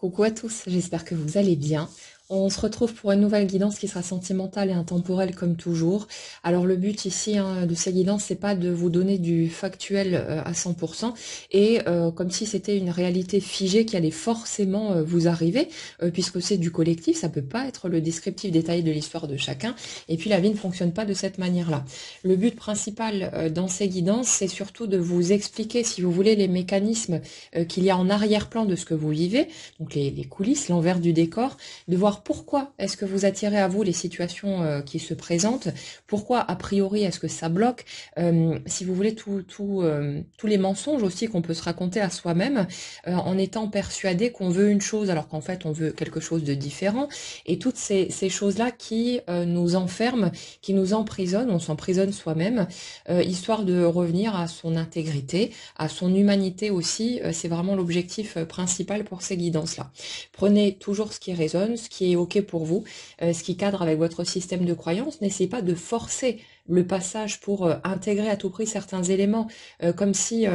Coucou à tous, j'espère que vous allez bien. On se retrouve pour une nouvelle guidance qui sera sentimentale et intemporelle comme toujours. Alors le but ici de ces guidances, c'est pas de vous donner du factuel à 100% et comme si c'était une réalité figée qui allait forcément vous arriver, puisque c'est du collectif, ça peut pas être le descriptif détaillé de l'histoire de chacun. Et puis la vie ne fonctionne pas de cette manière-là. Le but principal dans ces guidances, c'est surtout de vous expliquer, si vous voulez, les mécanismes qu'il y a en arrière-plan de ce que vous vivez, donc les coulisses, l'envers du décor, de voir pourquoi est-ce que vous attirez à vous les situations qui se présentent, pourquoi a priori est-ce que ça bloque, si vous voulez tous les mensonges aussi qu'on peut se raconter à soi-même en étant persuadé qu'on veut une chose alors qu'en fait on veut quelque chose de différent, et toutes ces choses-là qui nous enferment, qui nous emprisonnent, on s'emprisonne soi-même, histoire de revenir à son intégrité, à son humanité aussi, c'est vraiment l'objectif principal pour ces guidances-là. Prenez toujours ce qui résonne, ce qui est OK pour vous, ce qui cadre avec votre système de croyance. N'essayez pas de forcer le passage pour intégrer à tout prix certains éléments, comme si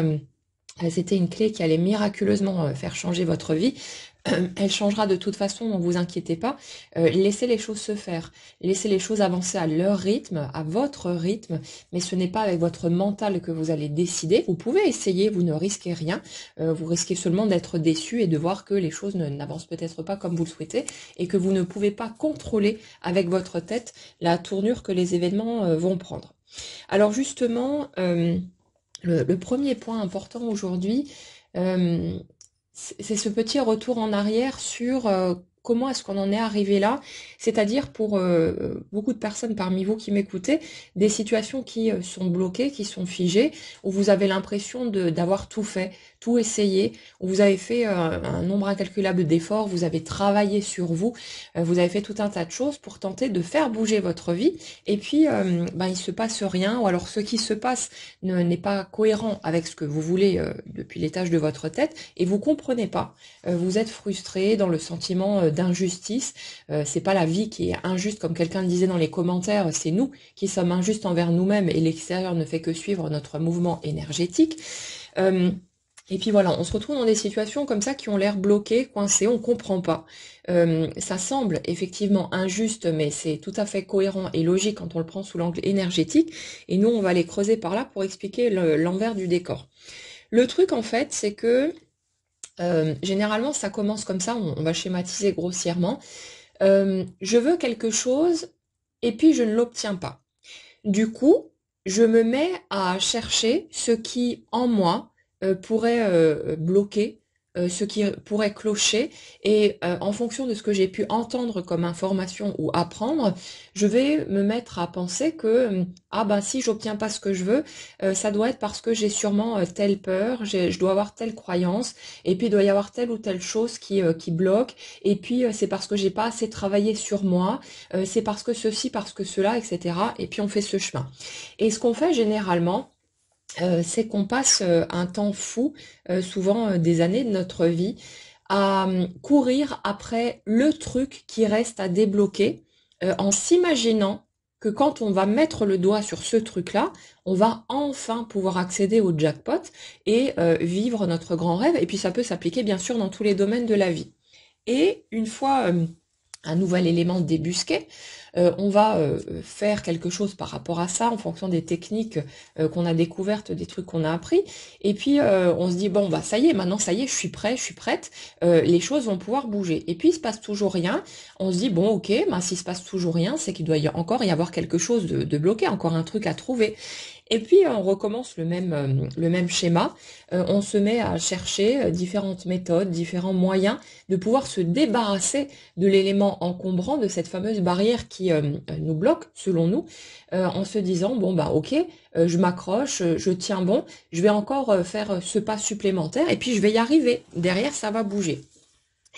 c'était une clé qui allait miraculeusement faire changer votre vie. Elle changera de toute façon, ne vous inquiétez pas. Laissez les choses se faire. Laissez les choses avancer à leur rythme, à votre rythme, mais ce n'est pas avec votre mental que vous allez décider. Vous pouvez essayer, vous ne risquez rien. Vous risquez seulement d'être déçu et de voir que les choses n'avancent peut-être pas comme vous le souhaitez et que vous ne pouvez pas contrôler avec votre tête la tournure que les événements vont prendre. Alors justement, le premier point important aujourd'hui, c'est ce petit retour en arrière sur comment est-ce qu'on en est arrivé là, c'est-à-dire pour beaucoup de personnes parmi vous qui m'écoutez, des situations qui sont bloquées, qui sont figées, où vous avez l'impression d'avoir tout fait, tout essayé, où vous avez fait un nombre incalculable d'efforts, vous avez travaillé sur vous, vous avez fait tout un tas de choses pour tenter de faire bouger votre vie, et puis il se passe rien, ou alors ce qui se passe n'est pas cohérent avec ce que vous voulez depuis l'étage de votre tête, et vous comprenez pas, vous êtes frustré dans le sentiment d'injustice, c'est pas la vie qui est injuste comme quelqu'un le disait dans les commentaires, c'est nous qui sommes injustes envers nous-mêmes et l'extérieur ne fait que suivre notre mouvement énergétique. Et puis voilà, on se retrouve dans des situations comme ça qui ont l'air bloquées, coincées, on comprend pas. Ça semble effectivement injuste, mais c'est tout à fait cohérent et logique quand on le prend sous l'angle énergétique. Et nous, on va les creuser par là pour expliquer l'envers du décor. Le truc, en fait, c'est que généralement, ça commence comme ça, on va schématiser grossièrement. Je veux quelque chose et puis je ne l'obtiens pas. Du coup, je me mets à chercher ce qui, en moi, pourrait bloquer, ce qui pourrait clocher, et en fonction de ce que j'ai pu entendre comme information ou apprendre, je vais me mettre à penser que si j'obtiens pas ce que je veux, ça doit être parce que j'ai sûrement telle peur, je dois avoir telle croyance, et puis il doit y avoir telle ou telle chose qui bloque, et puis c'est parce que j'ai pas assez travaillé sur moi, c'est parce que ceci, parce que cela, etc. Et puis on fait ce chemin. Et ce qu'on fait généralement, c'est qu'on passe un temps fou, souvent des années de notre vie, à courir après le truc qui reste à débloquer, en s'imaginant que quand on va mettre le doigt sur ce truc-là, on va enfin pouvoir accéder au jackpot et vivre notre grand rêve. Et puis ça peut s'appliquer bien sûr dans tous les domaines de la vie. Et une fois un nouvel élément débusqué, on va faire quelque chose par rapport à ça en fonction des techniques qu'on a découvertes, des trucs qu'on a appris, et puis on se dit bon ça y est, maintenant ça y est, je suis prêt, je suis prête, les choses vont pouvoir bouger. Et puis il se passe toujours rien, on se dit bon ok, s'il se passe toujours rien, c'est qu'il doit encore y avoir quelque chose de bloqué, encore un truc à trouver. Et puis on recommence le même schéma, on se met à chercher différentes méthodes, différents moyens de pouvoir se débarrasser de l'élément encombrant, de cette fameuse barrière qui nous bloque, selon nous, en se disant ok, je m'accroche, je tiens bon, je vais encore faire ce pas supplémentaire et puis je vais y arriver, derrière ça va bouger.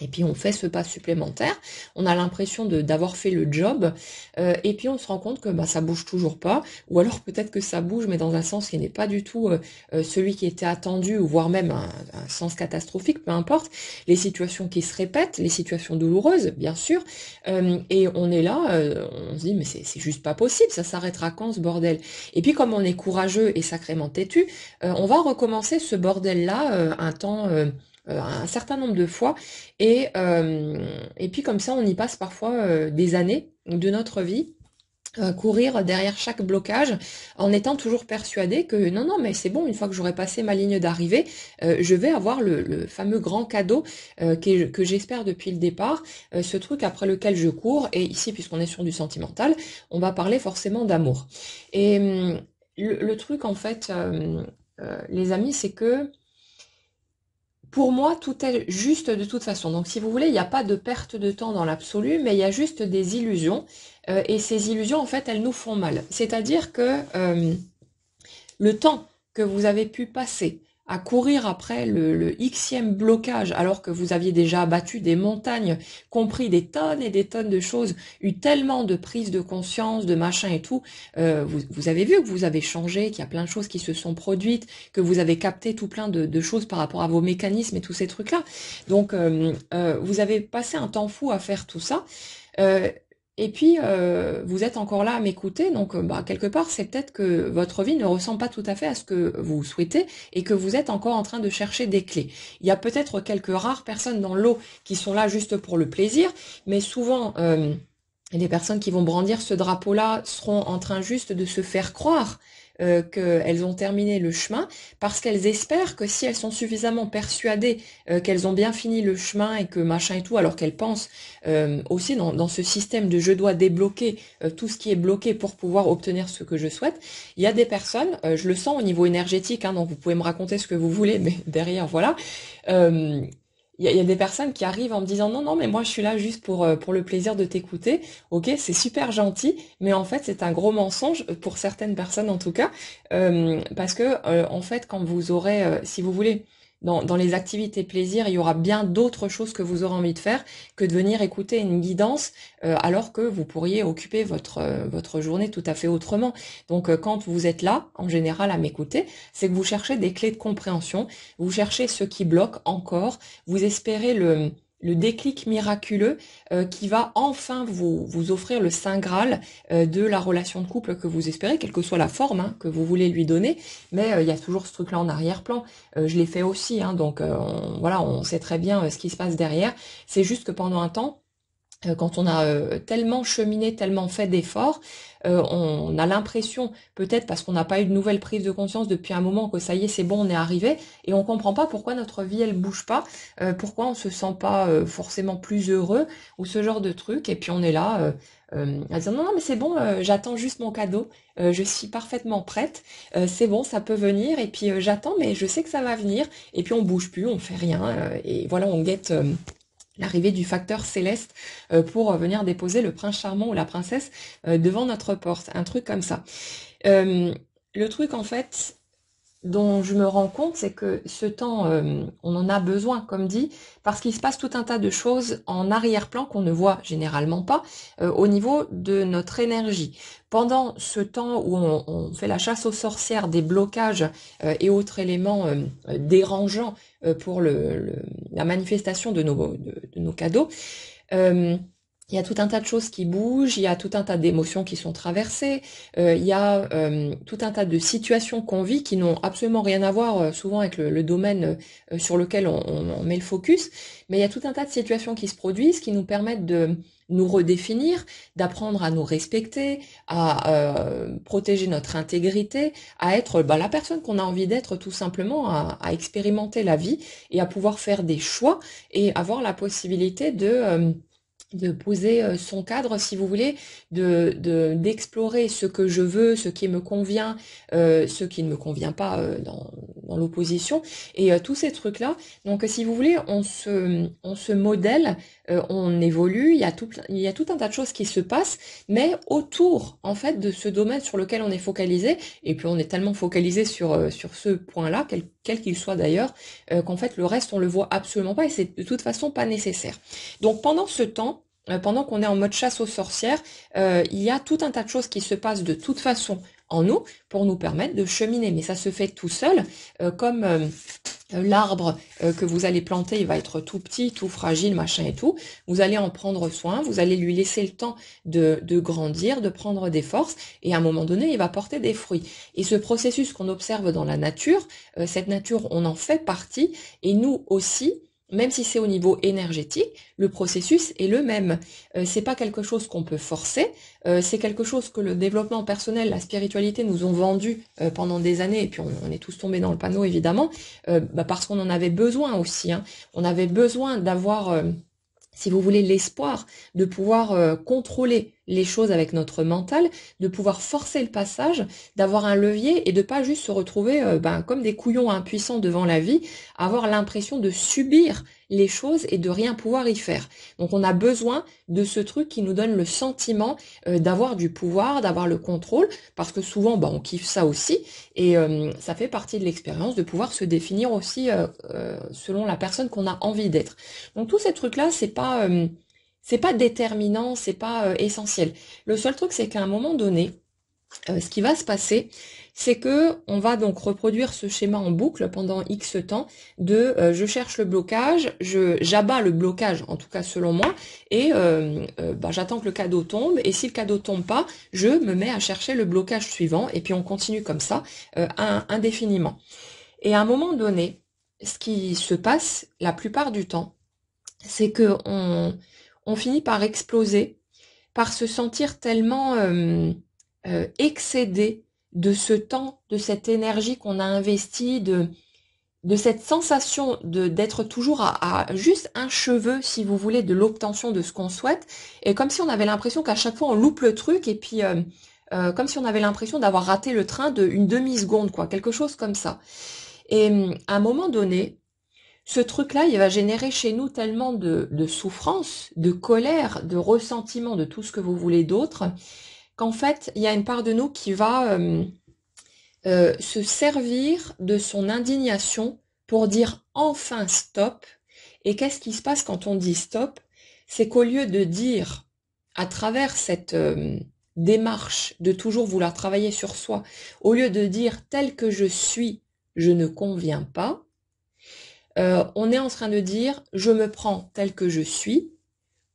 Et puis on fait ce pas supplémentaire, on a l'impression d'avoir fait le job, et puis on se rend compte que ça bouge toujours pas, ou alors peut-être que ça bouge mais dans un sens qui n'est pas du tout celui qui était attendu, ou voire même un sens catastrophique, peu importe, les situations qui se répètent, les situations douloureuses bien sûr, et on est là, on se dit mais c'est juste pas possible, ça s'arrêtera quand ce bordel? Et puis comme on est courageux et sacrément têtu, on va recommencer ce bordel là un temps un certain nombre de fois, et puis comme ça, on y passe parfois des années de notre vie courir derrière chaque blocage en étant toujours persuadé que non, non, mais c'est bon, une fois que j'aurai passé ma ligne d'arrivée, je vais avoir le fameux grand cadeau que j'espère depuis le départ, ce truc après lequel je cours. Et ici, puisqu'on est sur du sentimental, on va parler forcément d'amour. Et le truc, en fait, les amis, c'est que pour moi, tout est juste de toute façon. Donc, si vous voulez, il n'y a pas de perte de temps dans l'absolu, mais il y a juste des illusions. Et ces illusions, en fait, elles nous font mal. C'est-à-dire que le temps que vous avez pu passer à courir après le Xème blocage, alors que vous aviez déjà abattu des montagnes, compris des tonnes et des tonnes de choses, eu tellement de prises de conscience, de machin et tout, vous avez vu que vous avez changé, qu'il y a plein de choses qui se sont produites, que vous avez capté tout plein de choses par rapport à vos mécanismes et tous ces trucs-là. Donc, vous avez passé un temps fou à faire tout ça. Euh, et puis, vous êtes encore là à m'écouter, donc bah, quelque part, c'est peut-être que votre vie ne ressemble pas tout à fait à ce que vous souhaitez et que vous êtes encore en train de chercher des clés. Il y a peut-être quelques rares personnes dans l'eau qui sont là juste pour le plaisir, mais souvent, les personnes qui vont brandir ce drapeau-là seront en train juste de se faire croire qu'elles ont terminé le chemin, parce qu'elles espèrent que si elles sont suffisamment persuadées qu'elles ont bien fini le chemin et que machin et tout, alors qu'elles pensent aussi dans ce système de je dois débloquer tout ce qui est bloqué pour pouvoir obtenir ce que je souhaite, il y a des personnes, je le sens au niveau énergétique, hein, donc vous pouvez me raconter ce que vous voulez, mais derrière, voilà, euh, il y a des personnes qui arrivent en me disant non, non, mais moi je suis là juste pour le plaisir de t'écouter. Ok, c'est super gentil, mais en fait c'est un gros mensonge pour certaines personnes en tout cas, parce que en fait quand vous aurez, si vous voulez, dans les activités plaisir, il y aura bien d'autres choses que vous aurez envie de faire que de venir écouter une guidance, alors que vous pourriez occuper votre journée tout à fait autrement. Donc quand vous êtes là, en général à m'écouter, c'est que vous cherchez des clés de compréhension, vous cherchez ce qui bloque encore, vous espérez le déclic miraculeux qui va enfin vous offrir le Saint Graal de la relation de couple que vous espérez, quelle que soit la forme hein, que vous voulez lui donner. Mais il y a toujours ce truc-là en arrière-plan. Je l'ai fait aussi, hein, donc voilà, on sait très bien ce qui se passe derrière. C'est juste que pendant un temps, quand on a tellement cheminé, tellement fait d'efforts, on a l'impression, peut-être parce qu'on n'a pas eu de nouvelle prise de conscience depuis un moment, que ça y est, c'est bon, on est arrivé, et on comprend pas pourquoi notre vie, elle bouge pas, pourquoi on se sent pas forcément plus heureux, ou ce genre de truc, et puis on est là à dire non, non, mais c'est bon, j'attends juste mon cadeau, je suis parfaitement prête, c'est bon, ça peut venir, et puis j'attends, mais je sais que ça va venir, et puis on bouge plus, on fait rien, et voilà, on guette l'arrivée du facteur céleste pour venir déposer le prince charmant ou la princesse devant notre porte, un truc comme ça. Euh, le truc en fait dont je me rends compte, c'est que ce temps, on en a besoin, comme dit, parce qu'il se passe tout un tas de choses en arrière-plan qu'on ne voit généralement pas au niveau de notre énergie. Pendant ce temps où on fait la chasse aux sorcières, des blocages et autres éléments dérangeants pour la manifestation de nos cadeaux, euh, il y a tout un tas de choses qui bougent, il y a tout un tas d'émotions qui sont traversées, il y a tout un tas de situations qu'on vit qui n'ont absolument rien à voir souvent avec le domaine sur lequel on met le focus, mais il y a tout un tas de situations qui se produisent qui nous permettent de nous redéfinir, d'apprendre à nous respecter, à protéger notre intégrité, à être bah, la personne qu'on a envie d'être tout simplement, à expérimenter la vie et à pouvoir faire des choix et avoir la possibilité de poser son cadre, si vous voulez, d'explorer ce que je veux, ce qui me convient, ce qui ne me convient pas dans l'opposition, et tous ces trucs-là. Donc, si vous voulez, on se modèle, on évolue, il y a tout un tas de choses qui se passent, mais autour, en fait, de ce domaine sur lequel on est focalisé, et puis on est tellement focalisé sur ce point-là, quel qu'il soit d'ailleurs, qu'en fait, le reste, on le voit absolument pas, et c'est de toute façon pas nécessaire. Donc, pendant ce temps, pendant qu'on est en mode chasse aux sorcières, il y a tout un tas de choses qui se passent de toute façon en nous pour nous permettre de cheminer. Mais ça se fait tout seul, comme l'arbre que vous allez planter, il va être tout petit, tout fragile, machin et tout. Vous allez en prendre soin, vous allez lui laisser le temps de grandir, de prendre des forces, et à un moment donné, il va porter des fruits. Et ce processus qu'on observe dans la nature, cette nature, on en fait partie, et nous aussi, même si c'est au niveau énergétique, le processus est le même. C'est pas quelque chose qu'on peut forcer, c'est quelque chose que le développement personnel, la spiritualité nous ont vendu pendant des années, et puis on est tous tombés dans le panneau évidemment, parce qu'on en avait besoin aussi, hein. On avait besoin d'avoir, si vous voulez, l'espoir de pouvoir contrôler les choses avec notre mental, de pouvoir forcer le passage, d'avoir un levier et de pas juste se retrouver comme des couillons impuissants devant la vie, avoir l'impression de subir les choses et de rien pouvoir y faire. Donc on a besoin de ce truc qui nous donne le sentiment d'avoir du pouvoir, d'avoir le contrôle, parce que souvent on kiffe ça aussi, et ça fait partie de l'expérience de pouvoir se définir aussi selon la personne qu'on a envie d'être. Donc tous ces trucs-là, c'est pas déterminant, c'est pas essentiel. Le seul truc, c'est qu'à un moment donné, ce qui va se passer, c'est que on va donc reproduire ce schéma en boucle pendant X temps de je cherche le blocage, j'abats le blocage, en tout cas selon moi, et j'attends que le cadeau tombe, et si le cadeau tombe pas, je me mets à chercher le blocage suivant, et puis on continue comme ça indéfiniment. Et à un moment donné, ce qui se passe la plupart du temps, c'est que on finit par exploser, par se sentir tellement excédé de ce temps, de cette énergie qu'on a investie, de cette sensation d'être toujours à juste un cheveu, si vous voulez, de l'obtention de ce qu'on souhaite, et comme si on avait l'impression qu'à chaque fois on loupe le truc, et puis comme si on avait l'impression d'avoir raté le train d'une demi-seconde, quoi, quelque chose comme ça. Et à un moment donné, ce truc-là, il va générer chez nous tellement de souffrance, de colère, de ressentiment, de tout ce que vous voulez d'autre, qu'en fait, il y a une part de nous qui va se servir de son indignation pour dire enfin stop. Et qu'est-ce qui se passe quand on dit stop? C'est qu'au lieu de dire, à travers cette démarche de toujours vouloir travailler sur soi, au lieu de dire tel que je suis, je ne conviens pas, on est en train de dire je me prends tel que je suis,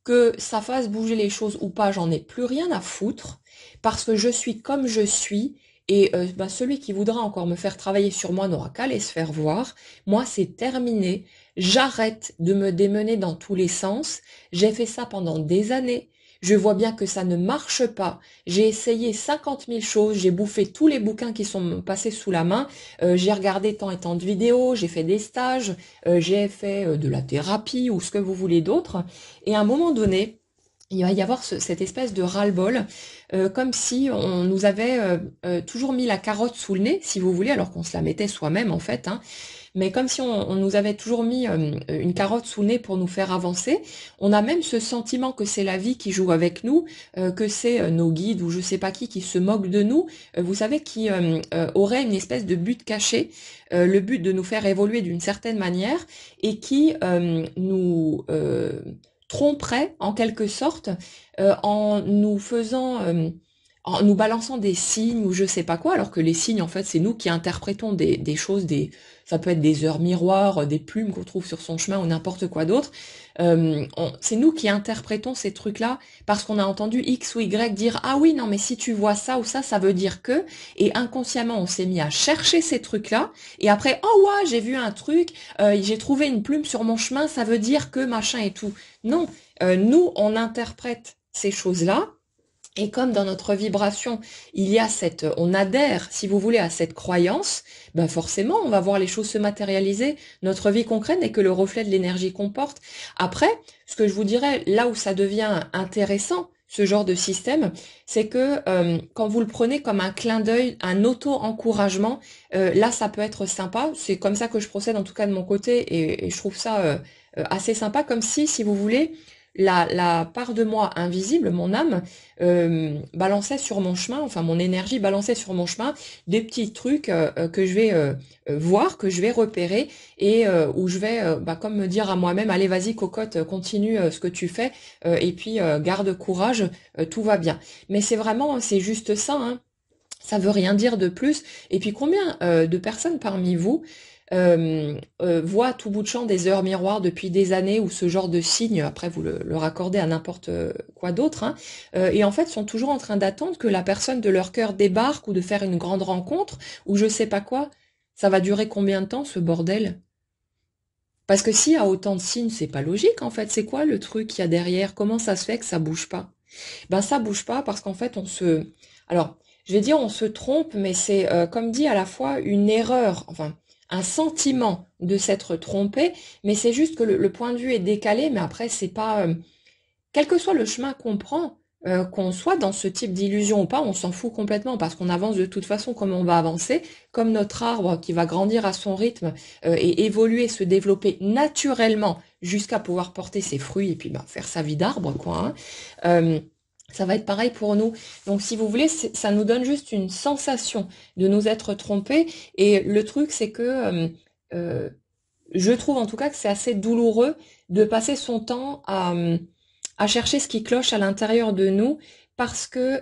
que ça fasse bouger les choses ou pas, j'en ai plus rien à foutre, parce que je suis comme je suis, et celui qui voudra encore me faire travailler sur moi n'aura qu'à aller se faire voir. Moi, c'est terminé. J'arrête de me démener dans tous les sens. J'ai fait ça pendant des années. Je vois bien que ça ne marche pas. J'ai essayé 50 000 choses, j'ai bouffé tous les bouquins qui sont passés sous la main, j'ai regardé tant et tant de vidéos, j'ai fait des stages, j'ai fait de la thérapie ou ce que vous voulez d'autre. Et à un moment donné, il va y avoir cette espèce de ras-le-bol, comme si on nous avait toujours mis la carotte sous le nez, si vous voulez, alors qu'on se la mettait soi-même en fait, hein. Mais comme si on nous avait toujours mis une carotte sous le nez pour nous faire avancer. On a même ce sentiment que c'est la vie qui joue avec nous, que c'est nos guides ou je sais pas qui se moquent de nous, vous savez, qui aurait une espèce de but caché, le but de nous faire évoluer d'une certaine manière, et qui nous tromperait en quelque sorte en nous faisant en nous balançant des signes ou je sais pas quoi, alors que les signes, en fait, c'est nous qui interprétons des choses, ça peut être des heures miroirs, des plumes qu'on trouve sur son chemin ou n'importe quoi d'autre. C'est nous qui interprétons ces trucs-là parce qu'on a entendu X ou Y dire ah oui, non mais si tu vois ça ou ça veut dire que, et inconsciemment on s'est mis à chercher ces trucs-là, et après oh ouais, j'ai vu un truc, j'ai trouvé une plume sur mon chemin, ça veut dire que machin et tout. Non, nous on interprète ces choses-là. Et comme dans notre vibration, il y a on adhère, si vous voulez, à cette croyance, ben forcément, on va voir les choses se matérialiser. Notre vie concrète n'est que le reflet de l'énergie qu'on porte. Après, ce que je vous dirais, là où ça devient intéressant, ce genre de système, c'est que quand vous le prenez comme un clin d'œil, un auto-encouragement, là, ça peut être sympa. C'est comme ça que je procède, en tout cas de mon côté, et je trouve ça assez sympa, comme si vous voulez, la part de moi invisible, mon âme, balançait sur mon chemin, enfin mon énergie balançait sur mon chemin des petits trucs que je vais voir, que je vais repérer, et où je vais comme me dire à moi-même, allez vas-y cocotte, continue ce que tu fais, et puis garde courage, tout va bien. Mais c'est juste ça, hein. Ça veut rien dire de plus. Et puis combien de personnes parmi vous voient à tout bout de champ des heures miroirs depuis des années ou ce genre de signes, après vous le raccordez à n'importe quoi d'autre, hein, et en fait sont toujours en train d'attendre que la personne de leur cœur débarque ou de faire une grande rencontre ou je sais pas quoi. Ça va durer combien de temps ce bordel? Parce que s'il y a autant de signes, c'est pas logique en fait. C'est quoi le truc qu'il y a derrière? Comment ça se fait que ça bouge pas? Ben ça bouge pas parce qu'en fait alors je vais dire on se trompe, mais c'est comme dit à la fois une erreur, enfin un sentiment de s'être trompé, mais c'est juste que le point de vue est décalé, mais après c'est pas quel que soit le chemin qu'on prend, qu'on soit dans ce type d'illusion ou pas, on s'en fout complètement parce qu'on avance de toute façon comme on va avancer, comme notre arbre qui va grandir à son rythme et évoluer, se développer naturellement jusqu'à pouvoir porter ses fruits et puis ben, faire sa vie d'arbre, quoi. Hein. Ça va être pareil pour nous. Donc, si vous voulez, ça nous donne juste une sensation de nous être trompés. Et le truc, c'est que euh, je trouve en tout cas que c'est assez douloureux de passer son temps à chercher ce qui cloche à l'intérieur de nous parce que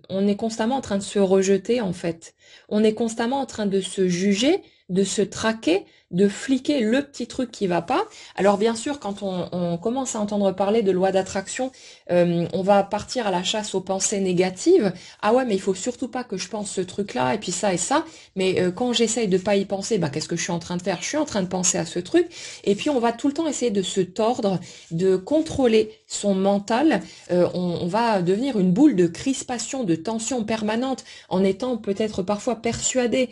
on est constamment en train de se rejeter en fait. On est constamment en train de se juger, de se traquer, de fliquer le petit truc qui va pas. Alors bien sûr, quand on commence à entendre parler de loi d'attraction, on va partir à la chasse aux pensées négatives. Ah ouais, mais il faut surtout pas que je pense ce truc-là et puis ça et ça. Mais quand j'essaye de pas y penser, bah qu'est-ce que je suis en train de faire? Je suis en train de penser à ce truc. Et puis on va tout le temps essayer de se tordre, de contrôler son mental. On va devenir une boule de crispation, de tension permanente, en étant peut-être parfois persuadé.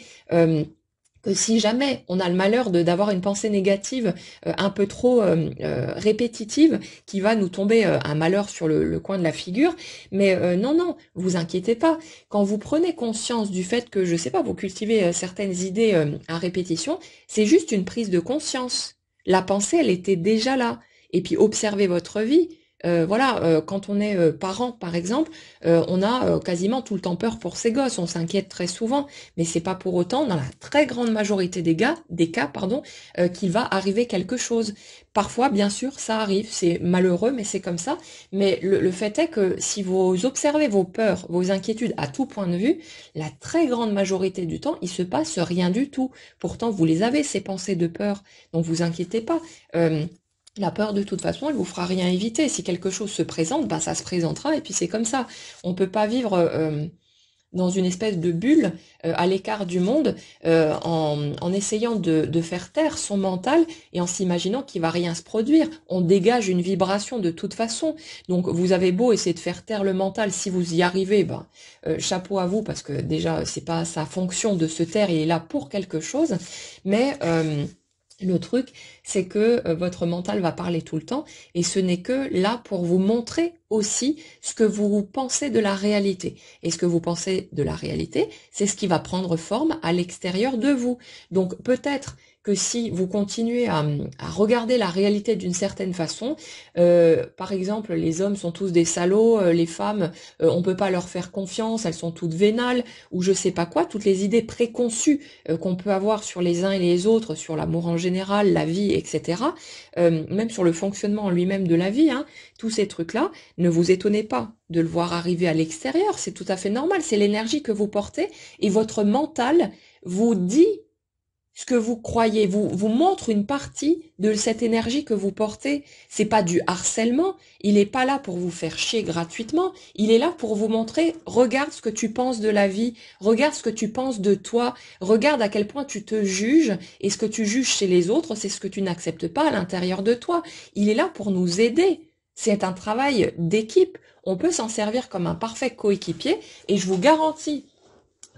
Que si jamais on a le malheur d'avoir une pensée négative un peu trop répétitive, qui va nous tomber un malheur sur le coin de la figure, mais non, non, vous inquiétez pas. Quand vous prenez conscience du fait que, je sais pas, vous cultivez certaines idées à répétition, c'est juste une prise de conscience. La pensée, elle était déjà là. Et puis observez votre vie. Voilà, quand on est parent, par exemple, on a quasiment tout le temps peur pour ses gosses. On s'inquiète très souvent, mais c'est pas pour autant, dans la très grande majorité des cas, pardon, qu'il va arriver quelque chose. Parfois, bien sûr, ça arrive, c'est malheureux, mais c'est comme ça. Mais le fait est que si vous observez vos peurs, vos inquiétudes à tout point de vue, la très grande majorité du temps, il se passe rien du tout. Pourtant, vous les avez, ces pensées de peur, donc vous inquiétez pas. La peur, de toute façon, elle vous fera rien éviter. Si quelque chose se présente, ben ça se présentera et puis c'est comme ça. On peut pas vivre dans une espèce de bulle à l'écart du monde en essayant de faire taire son mental et en s'imaginant qu'il va rien se produire. On dégage une vibration de toute façon. Donc vous avez beau essayer de faire taire le mental, si vous y arrivez, ben chapeau à vous parce que déjà c'est pas sa fonction de se taire, il est là pour quelque chose. Mais le truc, c'est que votre mental va parler tout le temps et ce n'est que là pour vous montrer aussi ce que vous pensez de la réalité. Et ce que vous pensez de la réalité, c'est ce qui va prendre forme à l'extérieur de vous. Donc peut-être que si vous continuez à regarder la réalité d'une certaine façon, par exemple, les hommes sont tous des salauds, les femmes, on peut pas leur faire confiance, elles sont toutes vénales, ou je sais pas quoi, toutes les idées préconçues qu'on peut avoir sur les uns et les autres, sur l'amour en général, la vie, etc., même sur le fonctionnement en lui-même de la vie, hein, tous ces trucs-là, ne vous étonnez pas de le voir arriver à l'extérieur, c'est tout à fait normal, c'est l'énergie que vous portez, et votre mental vous dit ce que vous croyez, vous montre une partie de cette énergie que vous portez. C'est pas du harcèlement, il est pas là pour vous faire chier gratuitement, il est là pour vous montrer, regarde ce que tu penses de la vie, regarde ce que tu penses de toi, regarde à quel point tu te juges, et ce que tu juges chez les autres, c'est ce que tu n'acceptes pas à l'intérieur de toi. Il est là pour nous aider. C'est un travail d'équipe. On peut s'en servir comme un parfait coéquipier, et je vous garantis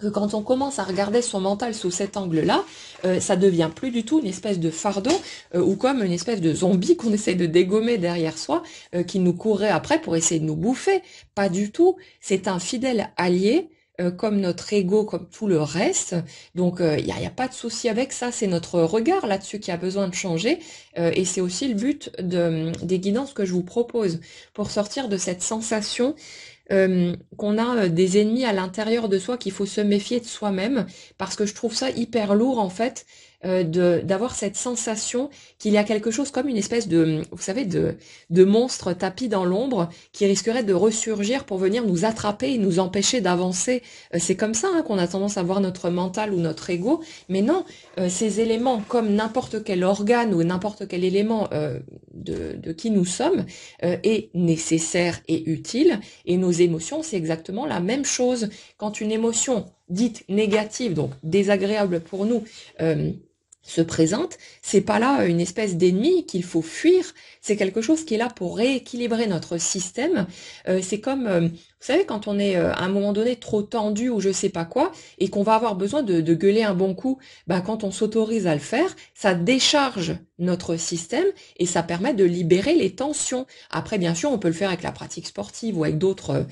que quand on commence à regarder son mental sous cet angle-là, ça devient plus du tout une espèce de fardeau ou comme une espèce de zombie qu'on essaie de dégommer derrière soi, qui nous courrait après pour essayer de nous bouffer. Pas du tout. C'est un fidèle allié. Comme notre ego, comme tout le reste. Donc, il y a pas de souci avec ça. C'est notre regard là-dessus qui a besoin de changer. Et c'est aussi le but des guidances que je vous propose pour sortir de cette sensation qu'on a des ennemis à l'intérieur de soi, qu'il faut se méfier de soi-même, parce que je trouve ça hyper lourd en fait. d'avoir cette sensation qu'il y a quelque chose comme une espèce de, vous savez, de monstre tapis dans l'ombre qui risquerait de ressurgir pour venir nous attraper et nous empêcher d'avancer. C'est comme ça qu'on a tendance à voir notre mental ou notre ego, mais non, ces éléments, comme n'importe quel organe ou n'importe quel élément de qui nous sommes, est nécessaire et utile, et nos émotions, c'est exactement la même chose. Quand une émotion dite négative, donc désagréable pour nous, se présente, c'est pas là une espèce d'ennemi qu'il faut fuir, c'est quelque chose qui est là pour rééquilibrer notre système. C'est comme, vous savez, quand on est à un moment donné trop tendu ou je sais pas quoi, et qu'on va avoir besoin de gueuler un bon coup, bah, quand on s'autorise à le faire, ça décharge notre système et ça permet de libérer les tensions. Après, bien sûr, on peut le faire avec la pratique sportive ou avec d'autres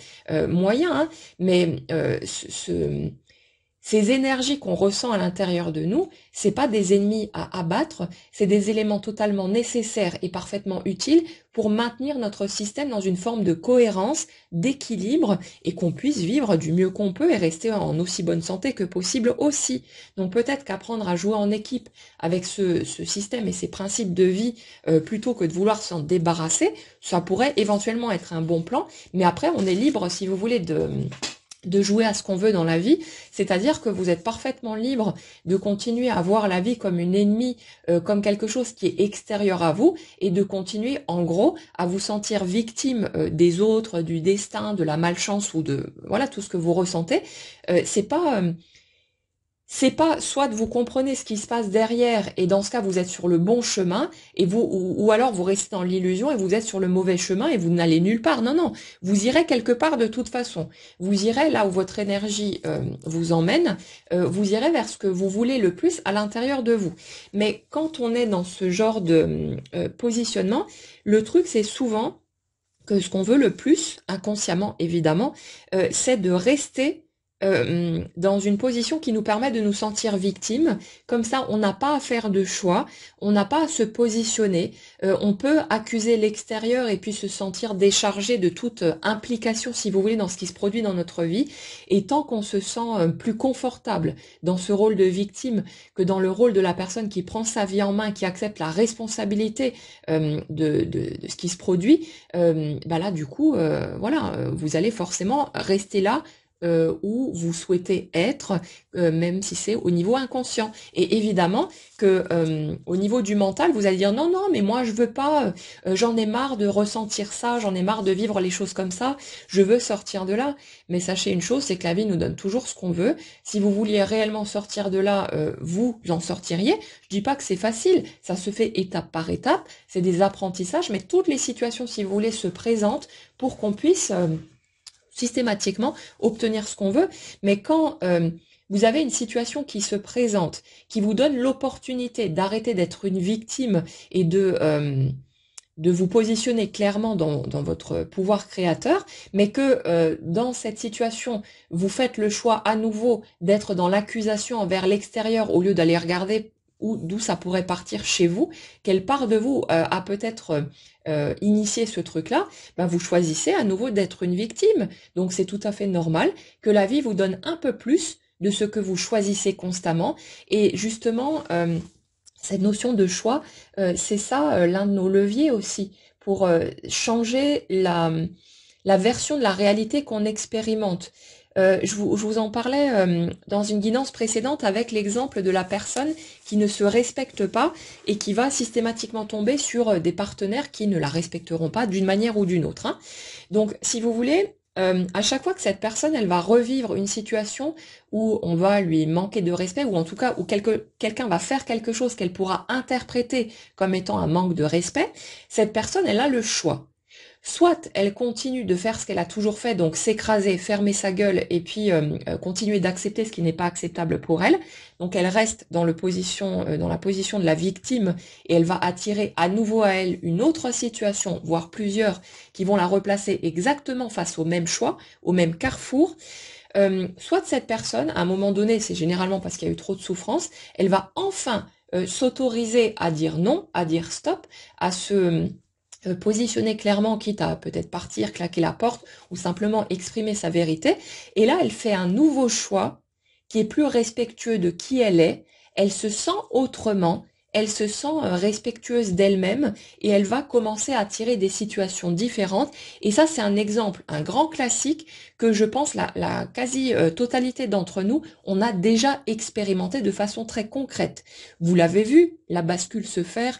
moyens, hein, mais ces énergies qu'on ressent à l'intérieur de nous, c'est pas des ennemis à abattre, c'est des éléments totalement nécessaires et parfaitement utiles pour maintenir notre système dans une forme de cohérence, d'équilibre et qu'on puisse vivre du mieux qu'on peut et rester en aussi bonne santé que possible aussi. Donc peut-être qu'apprendre à jouer en équipe avec ce système et ces principes de vie plutôt que de vouloir s'en débarrasser, ça pourrait éventuellement être un bon plan, mais après on est libre si vous voulez de jouer à ce qu'on veut dans la vie, c'est-à-dire que vous êtes parfaitement libre de continuer à voir la vie comme une ennemie, comme quelque chose qui est extérieur à vous, et de continuer en gros à vous sentir victime des autres, du destin, de la malchance ou de voilà tout ce que vous ressentez. C'est pas soit vous comprenez ce qui se passe derrière et dans ce cas vous êtes sur le bon chemin et vous ou alors vous restez dans l'illusion et vous êtes sur le mauvais chemin et vous n'allez nulle part. Non, non, vous irez quelque part de toute façon. Vous irez là où votre énergie vous emmène, vous irez vers ce que vous voulez le plus à l'intérieur de vous. Mais quand on est dans ce genre de positionnement, le truc c'est souvent que ce qu'on veut le plus, inconsciemment évidemment, c'est de rester dans une position qui nous permet de nous sentir victimes. Comme ça, on n'a pas à faire de choix, on n'a pas à se positionner. On peut accuser l'extérieur et puis se sentir déchargé de toute implication, si vous voulez, dans ce qui se produit dans notre vie. Et tant qu'on se sent plus confortable dans ce rôle de victime que dans le rôle de la personne qui prend sa vie en main, qui accepte la responsabilité de ce qui se produit, bah là, du coup, voilà, vous allez forcément rester là où vous souhaitez être, même si c'est au niveau inconscient. Et évidemment que au niveau du mental, vous allez dire non, non, mais moi je veux pas, j'en ai marre de ressentir ça, j'en ai marre de vivre les choses comme ça, je veux sortir de là. Mais sachez une chose, c'est que la vie nous donne toujours ce qu'on veut. Si vous vouliez réellement sortir de là, vous en sortiriez. Je dis pas que c'est facile, ça se fait étape par étape, c'est des apprentissages, mais toutes les situations, si vous voulez, se présentent pour qu'on puisse systématiquement obtenir ce qu'on veut, mais quand vous avez une situation qui se présente, qui vous donne l'opportunité d'arrêter d'être une victime et de vous positionner clairement dans votre pouvoir créateur, mais que dans cette situation, vous faites le choix à nouveau d'être dans l'accusation envers l'extérieur au lieu d'aller regarder d'où ça pourrait partir chez vous, quelle part de vous a peut-être initié ce truc-là, ben vous choisissez à nouveau d'être une victime. Donc c'est tout à fait normal que la vie vous donne un peu plus de ce que vous choisissez constamment. Et justement, cette notion de choix, c'est ça l'un de nos leviers aussi pour changer la version de la réalité qu'on expérimente. Je vous en parlais dans une guidance précédente avec l'exemple de la personne qui ne se respecte pas et qui va systématiquement tomber sur des partenaires qui ne la respecteront pas d'une manière ou d'une autre, hein. Donc, si vous voulez, à chaque fois que cette personne, elle va revivre une situation où on va lui manquer de respect, ou en tout cas où quelqu'un va faire quelque chose qu'elle pourra interpréter comme étant un manque de respect, cette personne, elle a le choix. Soit elle continue de faire ce qu'elle a toujours fait, donc s'écraser, fermer sa gueule et puis continuer d'accepter ce qui n'est pas acceptable pour elle. Donc elle reste dans la position de la victime et elle va attirer à nouveau à elle une autre situation, voire plusieurs, qui vont la replacer exactement face au même choix, au même carrefour. Soit cette personne, à un moment donné, c'est généralement parce qu'il y a eu trop de souffrance, elle va enfin s'autoriser à dire non, à dire stop, à se positionner clairement, quitte à peut-être partir, claquer la porte ou simplement exprimer sa vérité. Et là, elle fait un nouveau choix qui est plus respectueux de qui elle est. elle se sent autrement, elle se sent respectueuse d'elle-même et elle va commencer à attirer des situations différentes. Et ça, c'est un exemple, un grand classique que je pense la quasi-totalité d'entre nous, on a déjà expérimenté de façon très concrète. Vous l'avez vu, la bascule se faire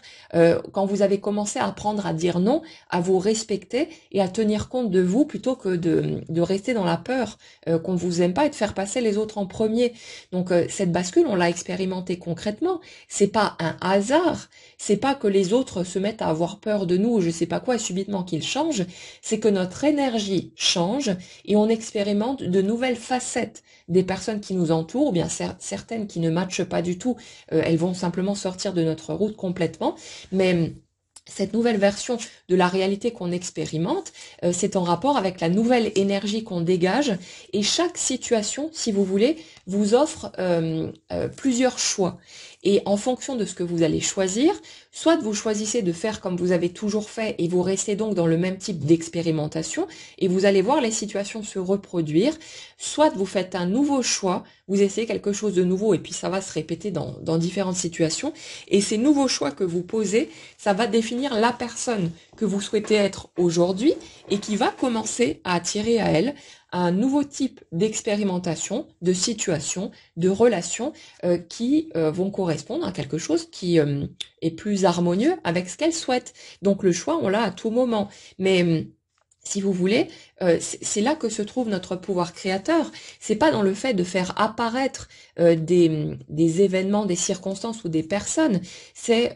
quand vous avez commencé à apprendre à dire non, à vous respecter et à tenir compte de vous plutôt que de rester dans la peur qu'on ne vous aime pas et de faire passer les autres en premier. Donc cette bascule, on l'a expérimenté concrètement. C'est pas un hasard, c'est pas que les autres se mettent à avoir peur de nous ou je sais pas quoi et subitement qu'ils changent, c'est que notre énergie change et on expérimente de nouvelles facettes des personnes qui nous entourent, ou bien certaines qui ne matchent pas du tout, elles vont simplement sortir de notre route complètement, mais cette nouvelle version de la réalité qu'on expérimente, c'est en rapport avec la nouvelle énergie qu'on dégage et chaque situation, si vous voulez, vous offre plusieurs choix. Et en fonction de ce que vous allez choisir, soit vous choisissez de faire comme vous avez toujours fait et vous restez donc dans le même type d'expérimentation et vous allez voir les situations se reproduire, soit vous faites un nouveau choix, vous essayez quelque chose de nouveau et puis ça va se répéter dans différentes situations et ces nouveaux choix que vous posez, ça va définir la personne que vous souhaitez être aujourd'hui et qui va commencer à attirer à elle un nouveau type d'expérimentation, de situation, de relations qui vont correspondre à quelque chose qui est plus harmonieux avec ce qu'elle souhaite. Donc le choix, on l'a à tout moment. Mais si vous voulez, c'est là que se trouve notre pouvoir créateur. C'est pas dans le fait de faire apparaître des événements, des circonstances ou des personnes. C'est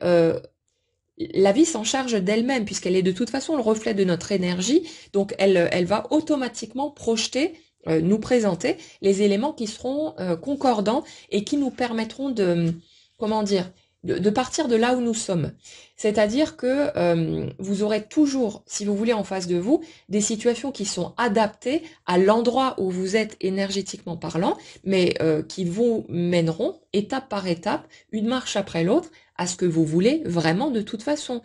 la vie s'en charge d'elle-même puisqu'elle est de toute façon le reflet de notre énergie. Donc elle va automatiquement projeter, nous présenter les éléments qui seront concordants et qui nous permettront de, comment dire, de partir de là où nous sommes. C'est-à-dire que vous aurez toujours, si vous voulez, en face de vous, des situations qui sont adaptées à l'endroit où vous êtes énergétiquement parlant, mais qui vous mèneront étape par étape, une marche après l'autre, à ce que vous voulez vraiment de toute façon.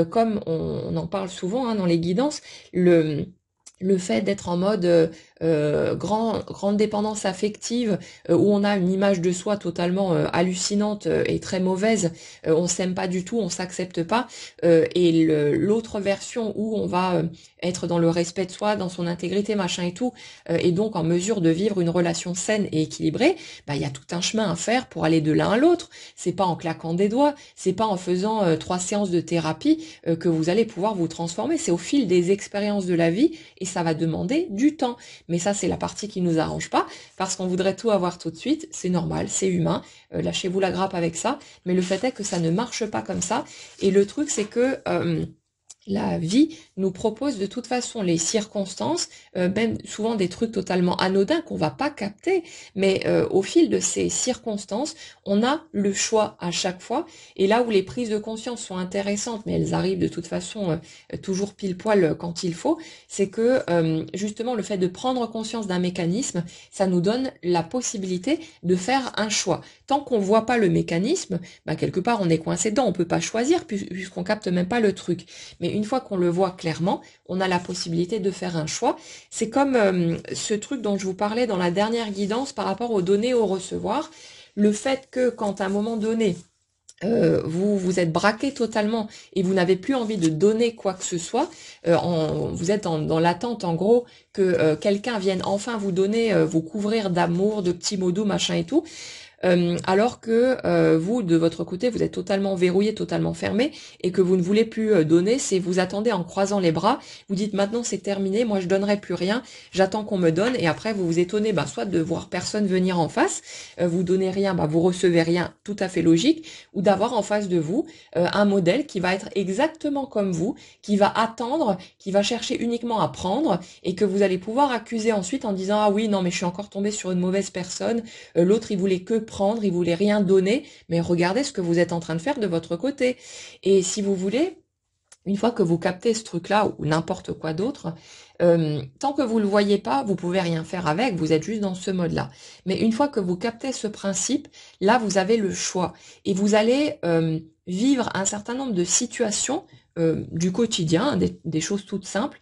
Comme on en parle souvent dans les guidances, le fait d'être en mode grande dépendance affective où on a une image de soi totalement hallucinante et très mauvaise, on s'aime pas du tout, on s'accepte pas, et l'autre version où on va être dans le respect de soi, dans son intégrité, machin et tout, et donc en mesure de vivre une relation saine et équilibrée, bah il y a tout un chemin à faire pour aller de l'un à l'autre. C'est pas en claquant des doigts, c'est pas en faisant 3 séances de thérapie que vous allez pouvoir vous transformer. C'est au fil des expériences de la vie et ça va demander du temps. Mais ça, c'est la partie qui nous arrange pas parce qu'on voudrait tout avoir tout de suite. C'est normal, c'est humain. Lâchez-vous la grappe avec ça. Mais le fait est que ça ne marche pas comme ça. Et le truc, c'est que la vie nous propose de toute façon les circonstances, même souvent des trucs totalement anodins qu'on va pas capter, mais au fil de ces circonstances, on a le choix à chaque fois. Et là où les prises de conscience sont intéressantes, mais elles arrivent de toute façon toujours pile poil quand il faut, c'est que justement le fait de prendre conscience d'un mécanisme, ça nous donne la possibilité de faire un choix. Tant qu'on voit pas le mécanisme, bah, quelque part on est coincé dedans, on peut pas choisir puisqu'on capte même pas le truc. Mais une fois qu'on le voit clairement, on a la possibilité de faire un choix. C'est comme ce truc dont je vous parlais dans la dernière guidance par rapport aux donner, au recevoir. Le fait que quand à un moment donné, vous êtes braqué totalement et vous n'avez plus envie de donner quoi que ce soit, vous êtes dans l'attente en gros que quelqu'un vienne enfin vous donner, vous couvrir d'amour, de petits mots doux, machin et tout. Alors que vous, de votre côté, vous êtes totalement verrouillé, totalement fermé, et que vous ne voulez plus donner, c'est vous attendez en croisant les bras, vous dites maintenant c'est terminé, moi je donnerai plus rien, j'attends qu'on me donne, et après vous vous étonnez, soit de voir personne venir en face, vous donnez rien, vous recevez rien, tout à fait logique, ou d'avoir en face de vous un modèle qui va être exactement comme vous, qui va attendre, qui va chercher uniquement à prendre, et que vous allez pouvoir accuser ensuite en disant ah oui non mais je suis encore tombé sur une mauvaise personne, l'autre il voulait que prendre, il voulait rien donner, mais regardez ce que vous êtes en train de faire de votre côté. Et si vous voulez, une fois que vous captez ce truc-là ou n'importe quoi d'autre, tant que vous le voyez pas, vous pouvez rien faire avec, vous êtes juste dans ce mode-là. Mais une fois que vous captez ce principe, là vous avez le choix et vous allez vivre un certain nombre de situations du quotidien, des choses toutes simples,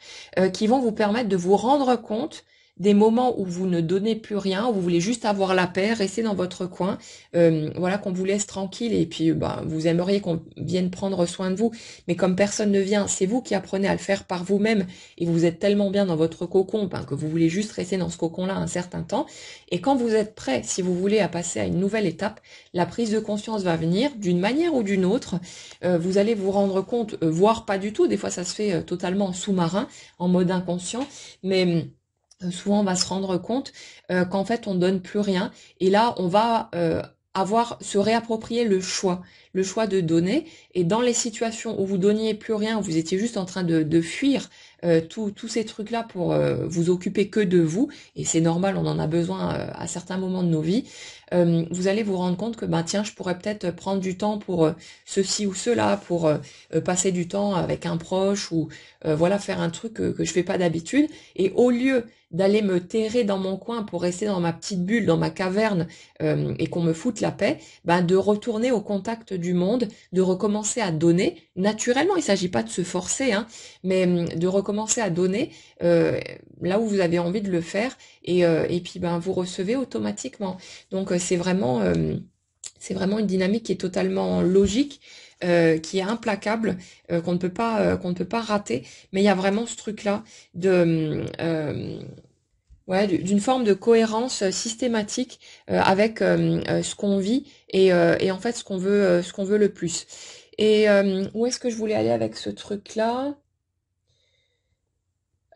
qui vont vous permettre de vous rendre compte des moments où vous ne donnez plus rien, où vous voulez juste avoir la paix, rester dans votre coin, voilà, qu'on vous laisse tranquille et puis bah, vous aimeriez qu'on vienne prendre soin de vous, mais comme personne ne vient, c'est vous qui apprenez à le faire par vous-même et vous êtes tellement bien dans votre cocon ben, que vous voulez juste rester dans ce cocon-là un certain temps. Et quand vous êtes prêt, si vous voulez, à passer à une nouvelle étape, la prise de conscience va venir d'une manière ou d'une autre. Vous allez vous rendre compte, voire pas du tout, des fois ça se fait totalement en sous-marin, en mode inconscient, mais souvent on va se rendre compte qu'en fait on donne plus rien et là on va se réapproprier le choix de donner et dans les situations où vous donniez plus rien, où vous étiez juste en train de fuir tous ces trucs-là pour vous occuper que de vous et c'est normal, on en a besoin à certains moments de nos vies, vous allez vous rendre compte que ben tiens je pourrais peut-être prendre du temps pour ceci ou cela, pour passer du temps avec un proche ou voilà faire un truc que je fais pas d'habitude et au lieu d'aller me terrer dans mon coin pour rester dans ma petite bulle, dans ma caverne et qu'on me foute la paix, ben de retourner au contact du monde, de recommencer à donner naturellement. Il s'agit pas de se forcer, hein, mais de recommencer à donner là où vous avez envie de le faire et puis ben vous recevez automatiquement. Donc c'est vraiment une dynamique qui est totalement logique, qui est implacable, qu'on ne peut pas rater. Mais il y a vraiment ce truc-là de ouais, d'une forme de cohérence systématique avec ce qu'on vit et en fait ce qu'on veut le plus. Et où est-ce que je voulais aller avec ce truc-là?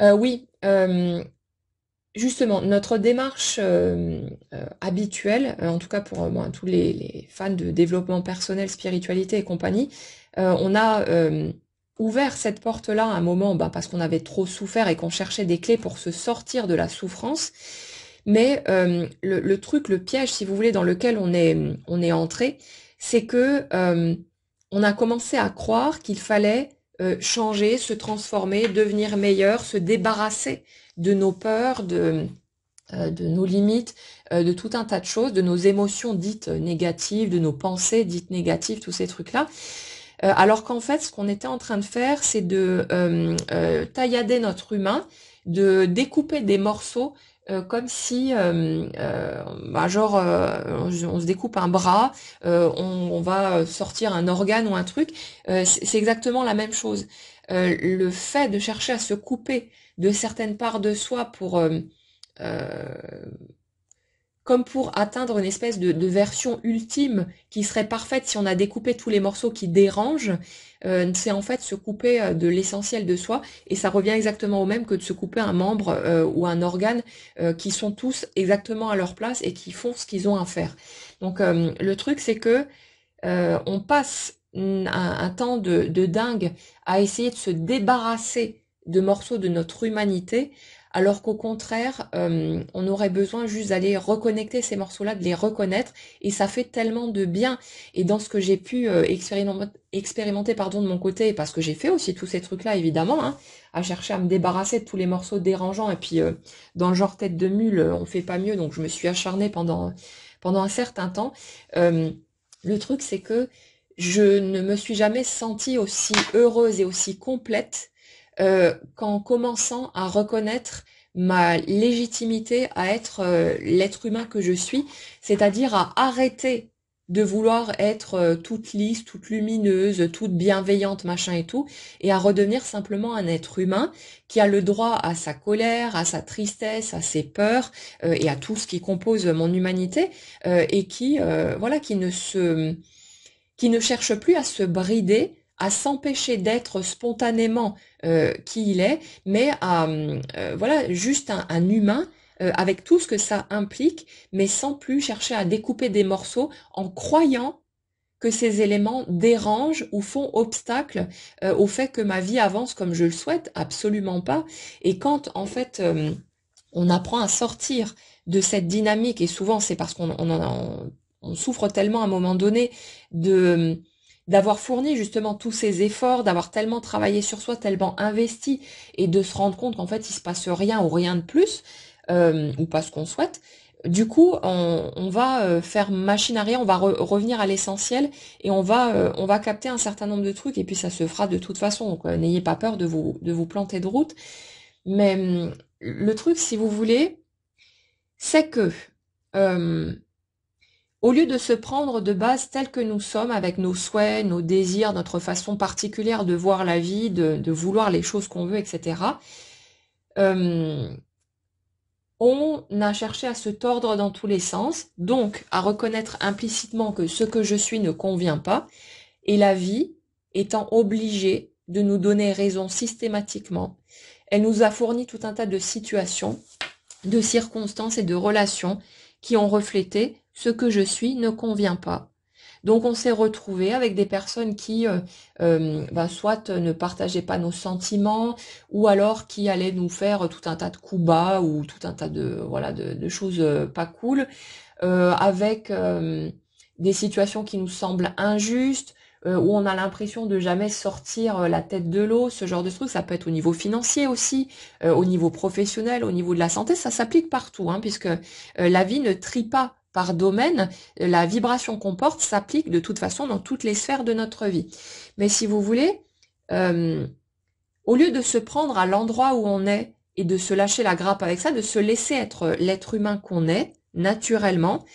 Oui, justement, notre démarche habituelle, en tout cas pour moi, tous les fans de développement personnel, spiritualité et compagnie, on a ouvert cette porte-là à un moment bah, parce qu'on avait trop souffert et qu'on cherchait des clés pour se sortir de la souffrance. Mais le truc, le piège, si vous voulez, dans lequel on est entré, c'est que on a commencé à croire qu'il fallait changer, se transformer, devenir meilleur, se débarrasser de nos peurs, de nos limites, de tout un tas de choses, de nos émotions dites négatives, de nos pensées dites négatives, tous ces trucs-là. Alors qu'en fait, ce qu'on était en train de faire, c'est de taillader notre humain, de découper des morceaux comme si, bah, genre, on se découpe un bras, on va sortir un organe ou un truc. C'est exactement la même chose. Le fait de chercher à se couper de certaines parts de soi pour euh, comme pour atteindre une espèce de version ultime qui serait parfaite si on a découpé tous les morceaux qui dérangent, c'est en fait se couper de l'essentiel de soi, et ça revient exactement au même que de se couper un membre ou un organe qui sont tous exactement à leur place et qui font ce qu'ils ont à faire. Donc le truc c'est que on passe un temps de dingue à essayer de se débarrasser de morceaux de notre humanité, alors qu'au contraire, on aurait besoin juste d'aller reconnecter ces morceaux-là, de les reconnaître, et ça fait tellement de bien. Et dans ce que j'ai pu expérimenter pardon, de mon côté, parce que j'ai fait aussi tous ces trucs-là, évidemment, hein, à chercher à me débarrasser de tous les morceaux dérangeants, et puis dans le genre tête de mule, on fait pas mieux, donc je me suis acharnée pendant un certain temps. Euh, le truc, c'est que je ne me suis jamais sentie aussi heureuse et aussi complète qu'en commençant à reconnaître ma légitimité à être l'être humain que je suis, c'est-à-dire à arrêter de vouloir être toute lisse, toute lumineuse, toute bienveillante, machin et tout, et à redevenir simplement un être humain qui a le droit à sa colère, à sa tristesse, à ses peurs et à tout ce qui compose mon humanité et qui voilà qui ne cherche plus à se brider, à s'empêcher d'être spontanément qui il est, mais à voilà juste un humain avec tout ce que ça implique, mais sans plus chercher à découper des morceaux en croyant que ces éléments dérangent ou font obstacle au fait que ma vie avance comme je le souhaite, absolument pas. Et quand en fait on apprend à sortir de cette dynamique, et souvent c'est parce on souffre tellement à un moment donné de d'avoir fourni justement tous ces efforts, d'avoir tellement travaillé sur soi, tellement investi, et de se rendre compte qu'en fait il se passe rien ou rien de plus, ou pas ce qu'on souhaite. Du coup, on va faire machine arrière, on va revenir à l'essentiel et on va capter un certain nombre de trucs et puis ça se fera de toute façon. Donc n'ayez pas peur de vous planter de route. Mais le truc, si vous voulez, c'est que euh, au lieu de se prendre de base tel que nous sommes, avec nos souhaits, nos désirs, notre façon particulière de voir la vie, de vouloir les choses qu'on veut, etc., euh, on a cherché à se tordre dans tous les sens, donc à reconnaître implicitement que ce que je suis ne convient pas, et la vie étant obligée de nous donner raison systématiquement. Elle nous a fourni tout un tas de situations, de circonstances et de relations qui ont reflété ce que je suis ne convient pas. Donc on s'est retrouvé avec des personnes qui soit ne partageaient pas nos sentiments, ou alors qui allaient nous faire tout un tas de coups bas ou tout un tas de de choses pas cool, avec des situations qui nous semblent injustes, où on a l'impression de jamais sortir la tête de l'eau, ce genre de truc. Ça peut être au niveau financier aussi, au niveau professionnel, au niveau de la santé, ça s'applique partout, hein, puisque la vie ne trie pas par domaine, la vibration qu'on porte s'applique de toute façon dans toutes les sphères de notre vie. Mais si vous voulez, euh, au lieu de se prendre à l'endroit où on est et de se lâcher la grappe avec ça, de se laisser être l'être humain qu'on est, naturellement,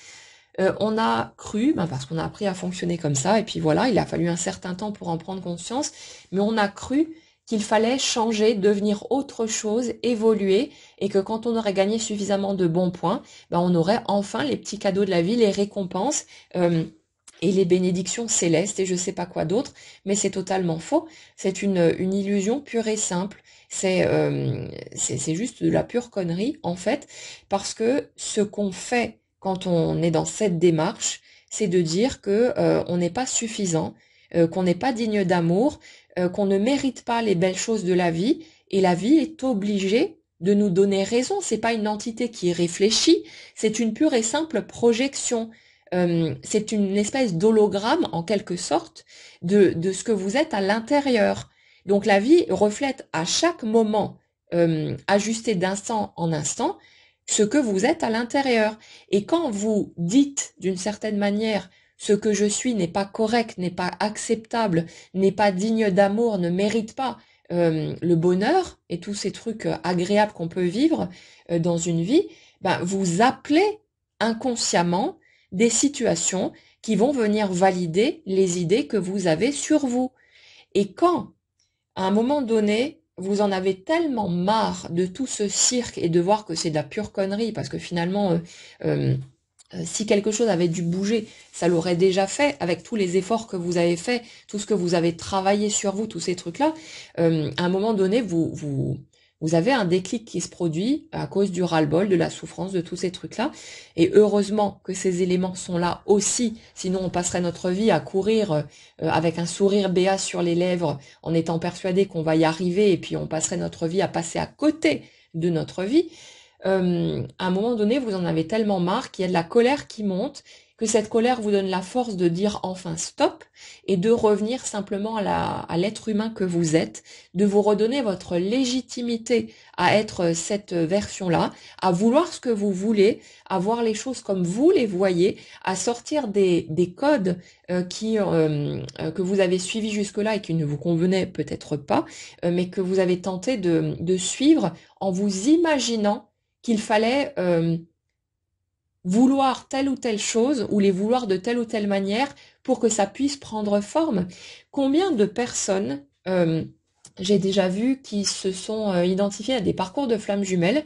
on a cru, parce qu'on a appris à fonctionner comme ça, et puis voilà, il a fallu un certain temps pour en prendre conscience, mais on a cru qu'il fallait changer, devenir autre chose, évoluer, et que quand on aurait gagné suffisamment de bons points, on aurait enfin les petits cadeaux de la vie, les récompenses, et les bénédictions célestes, et je sais pas quoi d'autre, mais c'est totalement faux. C'est une illusion pure et simple. C'est juste de la pure connerie, en fait, parce que ce qu'on fait quand on est dans cette démarche, c'est de dire que on n'est pas suffisant, qu'on n'est pas digne d'amour, qu'on ne mérite pas les belles choses de la vie, et la vie est obligée de nous donner raison. C'est pas une entité qui réfléchit, c'est une pure et simple projection. C'est une espèce d'hologramme, en quelque sorte, de ce que vous êtes à l'intérieur. Donc la vie reflète à chaque moment, ajusté d'instant en instant, ce que vous êtes à l'intérieur. Et quand vous dites d'une certaine manière, ce que je suis n'est pas correct, n'est pas acceptable, n'est pas digne d'amour, ne mérite pas le bonheur et tous ces trucs agréables qu'on peut vivre dans une vie, vous appelez inconsciemment des situations qui vont venir valider les idées que vous avez sur vous. Et quand, à un moment donné, vous en avez tellement marre de tout ce cirque et de voir que c'est de la pure connerie, parce que finalement, si quelque chose avait dû bouger, ça l'aurait déjà fait, avec tous les efforts que vous avez faits, tout ce que vous avez travaillé sur vous, tous ces trucs-là. À un moment donné, vous avez un déclic qui se produit à cause du ras-le-bol, de la souffrance, de tous ces trucs-là. Et heureusement que ces éléments sont là aussi, sinon on passerait notre vie à courir avec un sourire béat sur les lèvres, en étant persuadé qu'on va y arriver, et puis on passerait notre vie à passer à côté de notre vie. À un moment donné, vous en avez tellement marre qu'il y a de la colère qui monte, que cette colère vous donne la force de dire enfin stop et de revenir simplement à l'être humain que vous êtes, de vous redonner votre légitimité à être cette version-là, à vouloir ce que vous voulez, à voir les choses comme vous les voyez, à sortir des codes que vous avez suivis jusque-là et qui ne vous convenaient peut-être pas, mais que vous avez tenté de suivre en vous imaginant qu'il fallait vouloir telle ou telle chose ou les vouloir de telle ou telle manière pour que ça puisse prendre forme. Combien de personnes j'ai déjà vu qui se sont identifiées à des parcours de flammes jumelles,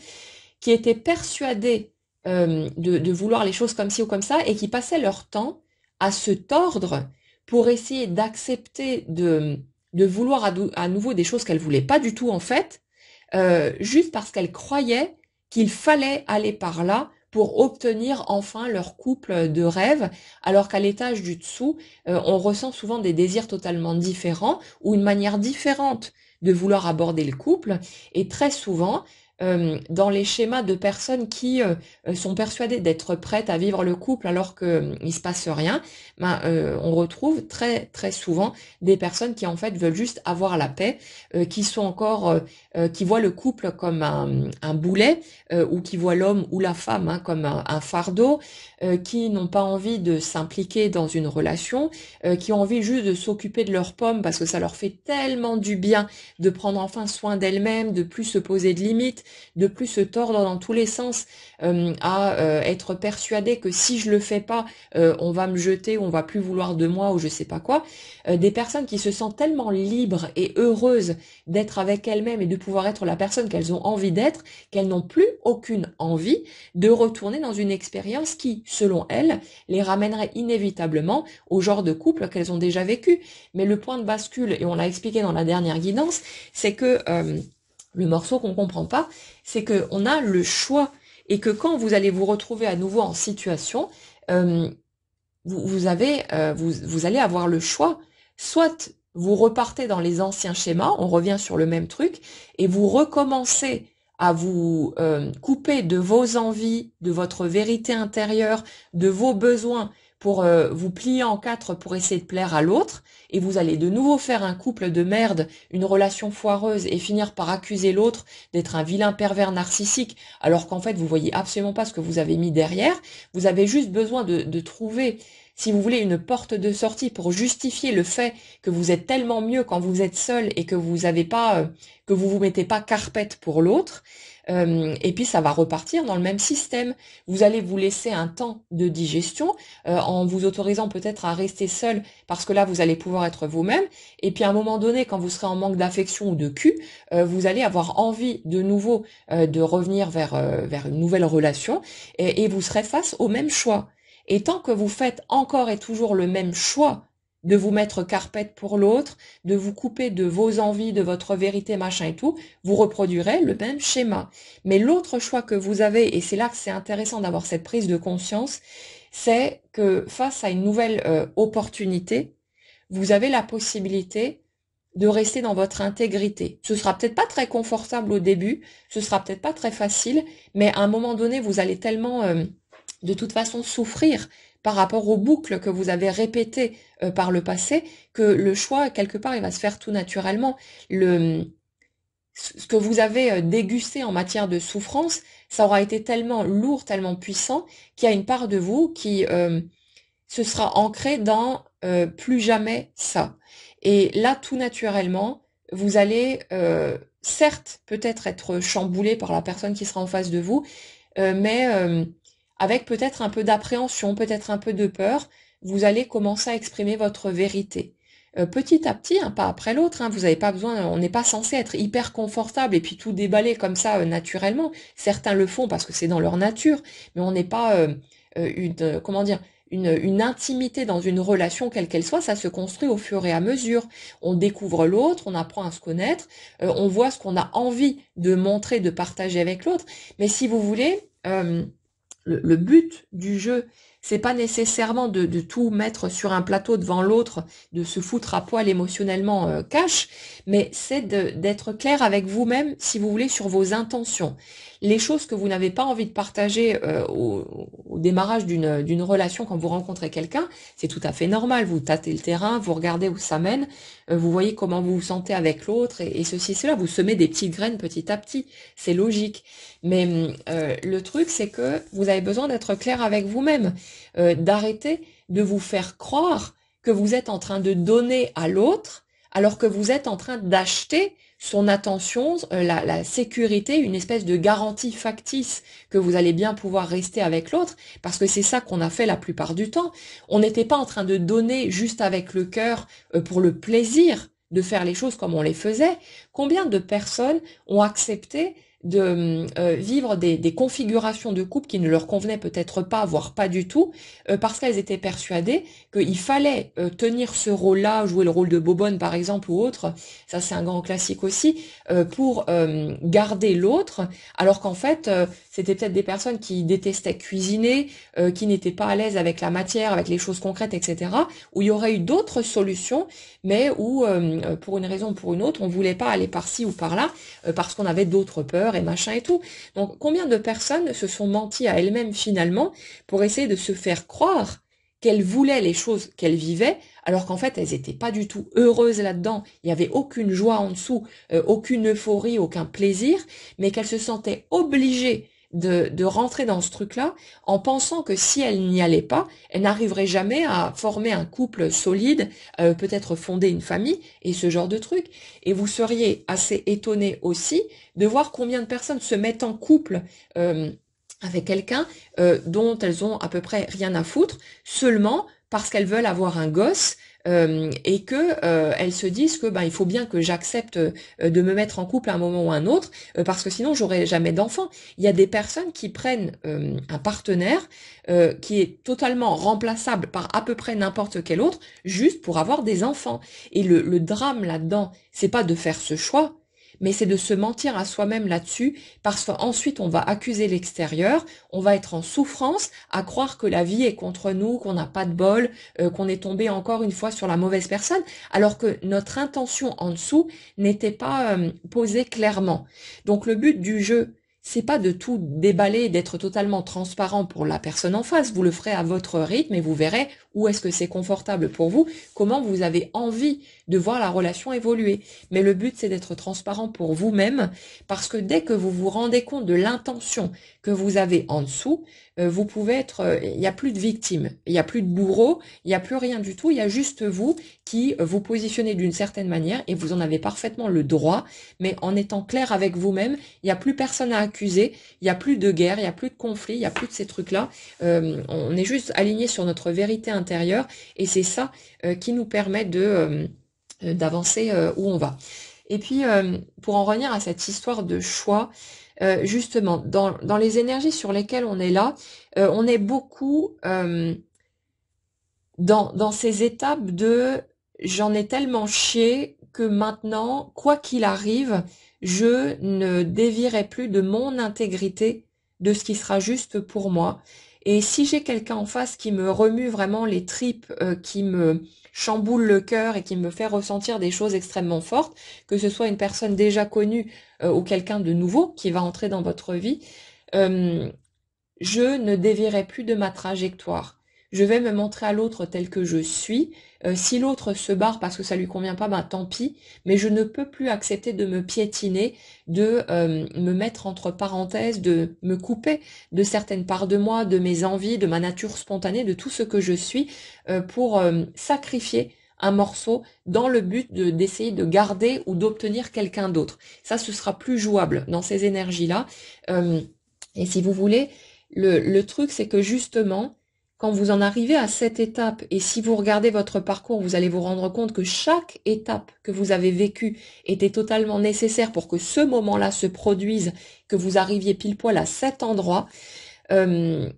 qui étaient persuadées de vouloir les choses comme ci ou comme ça et qui passaient leur temps à se tordre pour essayer d'accepter de vouloir à nouveau des choses qu'elles voulaient pas du tout en fait, juste parce qu'elles croyaient qu'il fallait aller par là pour obtenir enfin leur couple de rêve, alors qu'à l'étage du dessous, on ressent souvent des désirs totalement différents ou une manière différente de vouloir aborder le couple. Et très souvent, dans les schémas de personnes qui sont persuadées d'être prêtes à vivre le couple alors qu'il se passe rien, on retrouve très très souvent des personnes qui en fait veulent juste avoir la paix, qui sont encore qui voient le couple comme un boulet, ou qui voient l'homme ou la femme comme un fardeau, qui n'ont pas envie de s'impliquer dans une relation, qui ont envie juste de s'occuper de leurs pommes parce que ça leur fait tellement du bien de prendre enfin soin d'elles-mêmes, de plus se poser de limites, de plus se tordre dans tous les sens, à être persuadé que si je le fais pas, on va me jeter, on va plus vouloir de moi ou je sais pas quoi. Des personnes qui se sentent tellement libres et heureuses d'être avec elles-mêmes et de pouvoir être la personne qu'elles ont envie d'être, qu'elles n'ont plus aucune envie de retourner dans une expérience qui, selon elles, les ramènerait inévitablement au genre de couple qu'elles ont déjà vécu. Mais le point de bascule, et on l'a expliqué dans la dernière guidance, c'est que le morceau qu'on comprend pas, c'est que on a le choix et que quand vous allez vous retrouver à nouveau en situation, euh, vous allez avoir le choix. Soit vous repartez dans les anciens schémas, on revient sur le même truc, et vous recommencez à vous couper de vos envies, de votre vérité intérieure, de vos besoins pour vous plier en quatre pour essayer de plaire à l'autre, et vous allez de nouveau faire un couple de merde, une relation foireuse, et finir par accuser l'autre d'être un vilain pervers narcissique, alors qu'en fait vous voyez absolument pas ce que vous avez mis derrière. Vous avez juste besoin de trouver, si vous voulez, une porte de sortie pour justifier le fait que vous êtes tellement mieux quand vous êtes seul et que vous avez pas, que vous vous mettez pas carpette pour l'autre. Et puis ça va repartir dans le même système. Vous allez vous laisser un temps de digestion en vous autorisant peut-être à rester seul parce que là vous allez pouvoir être vous-même. Et puis à un moment donné, quand vous serez en manque d'affection ou de cul, vous allez avoir envie de nouveau de revenir vers une nouvelle relation et vous serez face au même choix. Et tant que vous faites encore et toujours le même choix de vous mettre carpette pour l'autre, de vous couper de vos envies, de votre vérité, machin et tout, vous reproduirez le même schéma. Mais l'autre choix que vous avez, et c'est là que c'est intéressant d'avoir cette prise de conscience, c'est que face à une nouvelle opportunité, vous avez la possibilité de rester dans votre intégrité. Ce sera peut-être pas très confortable au début, ce sera peut-être pas très facile, mais à un moment donné, vous allez tellement de toute façon souffrir par rapport aux boucles que vous avez répétées par le passé, que le choix, quelque part, il va se faire tout naturellement. Ce que vous avez dégusté en matière de souffrance, ça aura été tellement lourd, tellement puissant, qu'il y a une part de vous qui se sera ancrée dans plus jamais ça. Et là, tout naturellement, vous allez certes peut-être être chamboulé par la personne qui sera en face de vous, mais avec peut-être un peu d'appréhension, peut-être un peu de peur, vous allez commencer à exprimer votre vérité. Petit à petit, un pas après l'autre, vous n'avez pas besoin, on n'est pas censé être hyper confortable et puis tout déballer comme ça naturellement. Certains le font parce que c'est dans leur nature, mais on n'est pas comment dire, une intimité dans une relation quelle qu'elle soit, ça se construit au fur et à mesure. On découvre l'autre, on apprend à se connaître, on voit ce qu'on a envie de montrer, de partager avec l'autre. Mais si vous voulez, le but du jeu, c'est pas nécessairement de tout mettre sur un plateau devant l'autre, de se foutre à poil émotionnellement cash, mais c'est d'être clair avec vous-même, si vous voulez, sur vos intentions. Les choses que vous n'avez pas envie de partager au démarrage d'une relation quand vous rencontrez quelqu'un, c'est tout à fait normal. Vous tâtez le terrain, vous regardez où ça mène, vous voyez comment vous vous sentez avec l'autre et ceci, cela. Vous semez des petites graines petit à petit. C'est logique. Mais le truc, c'est que vous avez besoin d'être clair avec vous-même, d'arrêter de vous faire croire que vous êtes en train de donner à l'autre alors que vous êtes en train d'acheter son attention, la sécurité, une espèce de garantie factice que vous allez bien pouvoir rester avec l'autre, parce que c'est ça qu'on a fait la plupart du temps. On n'était pas en train de donner juste avec le cœur pour le plaisir de faire les choses comme on les faisait. Combien de personnes ont accepté de vivre des configurations de couple qui ne leur convenaient peut-être pas, voire pas du tout, parce qu'elles étaient persuadées qu'il fallait tenir ce rôle-là, jouer le rôle de bobonne par exemple ou autre, ça c'est un grand classique aussi, pour garder l'autre, alors qu'en fait c'était peut-être des personnes qui détestaient cuisiner, qui n'étaient pas à l'aise avec la matière, avec les choses concrètes, etc., où il y aurait eu d'autres solutions, mais où pour une raison ou pour une autre, on voulait pas aller par-ci ou par-là, parce qu'on avait d'autres peurs et machin et tout. Donc combien de personnes se sont menties à elles-mêmes finalement pour essayer de se faire croire qu'elles voulaient les choses qu'elles vivaient, alors qu'en fait elles étaient pas du tout heureuses là-dedans, il y avait aucune joie en dessous, aucune euphorie, aucun plaisir, mais qu'elles se sentaient obligées de rentrer dans ce truc-là en pensant que si elle n'y allait pas, elle n'arriverait jamais à former un couple solide, peut-être fonder une famille et ce genre de truc. Et vous seriez assez étonné aussi de voir combien de personnes se mettent en couple avec quelqu'un dont elles ont à peu près rien à foutre, seulement parce qu'elles veulent avoir un gosse et que elles se disent que ben il faut bien que j'accepte de me mettre en couple à un moment ou à un autre parce que sinon j'aurai jamais d'enfant. Il y a des personnes qui prennent un partenaire qui est totalement remplaçable par à peu près n'importe quel autre juste pour avoir des enfants. Et le drame là-dedans, c'est pas de faire ce choix, mais c'est de se mentir à soi-même là-dessus, parce qu'ensuite on va accuser l'extérieur, on va être en souffrance, à croire que la vie est contre nous, qu'on n'a pas de bol, qu'on est tombé encore une fois sur la mauvaise personne, alors que notre intention en dessous n'était pas posée clairement. Donc le but du jeu, c'est pas de tout déballer et d'être totalement transparent pour la personne en face. Vous le ferez à votre rythme et vous verrez où est-ce que c'est confortable pour vous, comment vous avez envie de voir la relation évoluer. Mais le but, c'est d'être transparent pour vous-même, parce que dès que vous vous rendez compte de l'intention que vous avez en dessous, vous pouvez être, il n'y a plus de victime, il n'y a plus de bourreau, il n'y a plus rien du tout, il y a juste vous qui vous positionnez d'une certaine manière et vous en avez parfaitement le droit, mais en étant clair avec vous-même, il n'y a plus personne à accuser, il n'y a plus de guerre, il n'y a plus de conflit, il n'y a plus de ces trucs-là. On est juste aligné sur notre vérité intérieure et c'est ça qui nous permet d'avancer où on va. Et puis, pour en revenir à cette histoire de choix, justement, dans les énergies sur lesquelles on est là, on est beaucoup dans ces étapes de j'en ai tellement chié que maintenant, quoi qu'il arrive, je ne dévierai plus de mon intégrité, de ce qui sera juste pour moi. Et si j'ai quelqu'un en face qui me remue vraiment les tripes, qui me chamboule le cœur et qui me fait ressentir des choses extrêmement fortes, que ce soit une personne déjà connue ou quelqu'un de nouveau qui va entrer dans votre vie, euh, je ne dévierai plus de ma trajectoire. Je vais me montrer à l'autre tel que je suis. Si l'autre se barre parce que ça lui convient pas, ben tant pis. Mais je ne peux plus accepter de me piétiner, de me mettre entre parenthèses, de me couper de certaines parts de moi, de mes envies, de ma nature spontanée, de tout ce que je suis, pour sacrifier un morceau dans le but d'essayer de garder ou d'obtenir quelqu'un d'autre. Ça, ce sera plus jouable dans ces énergies-là. Et si vous voulez, le truc, c'est que justement, quand vous en arrivez à cette étape, et si vous regardez votre parcours, vous allez vous rendre compte que chaque étape que vous avez vécue était totalement nécessaire pour que ce moment-là se produise, que vous arriviez pile poil à cet endroit. Euh,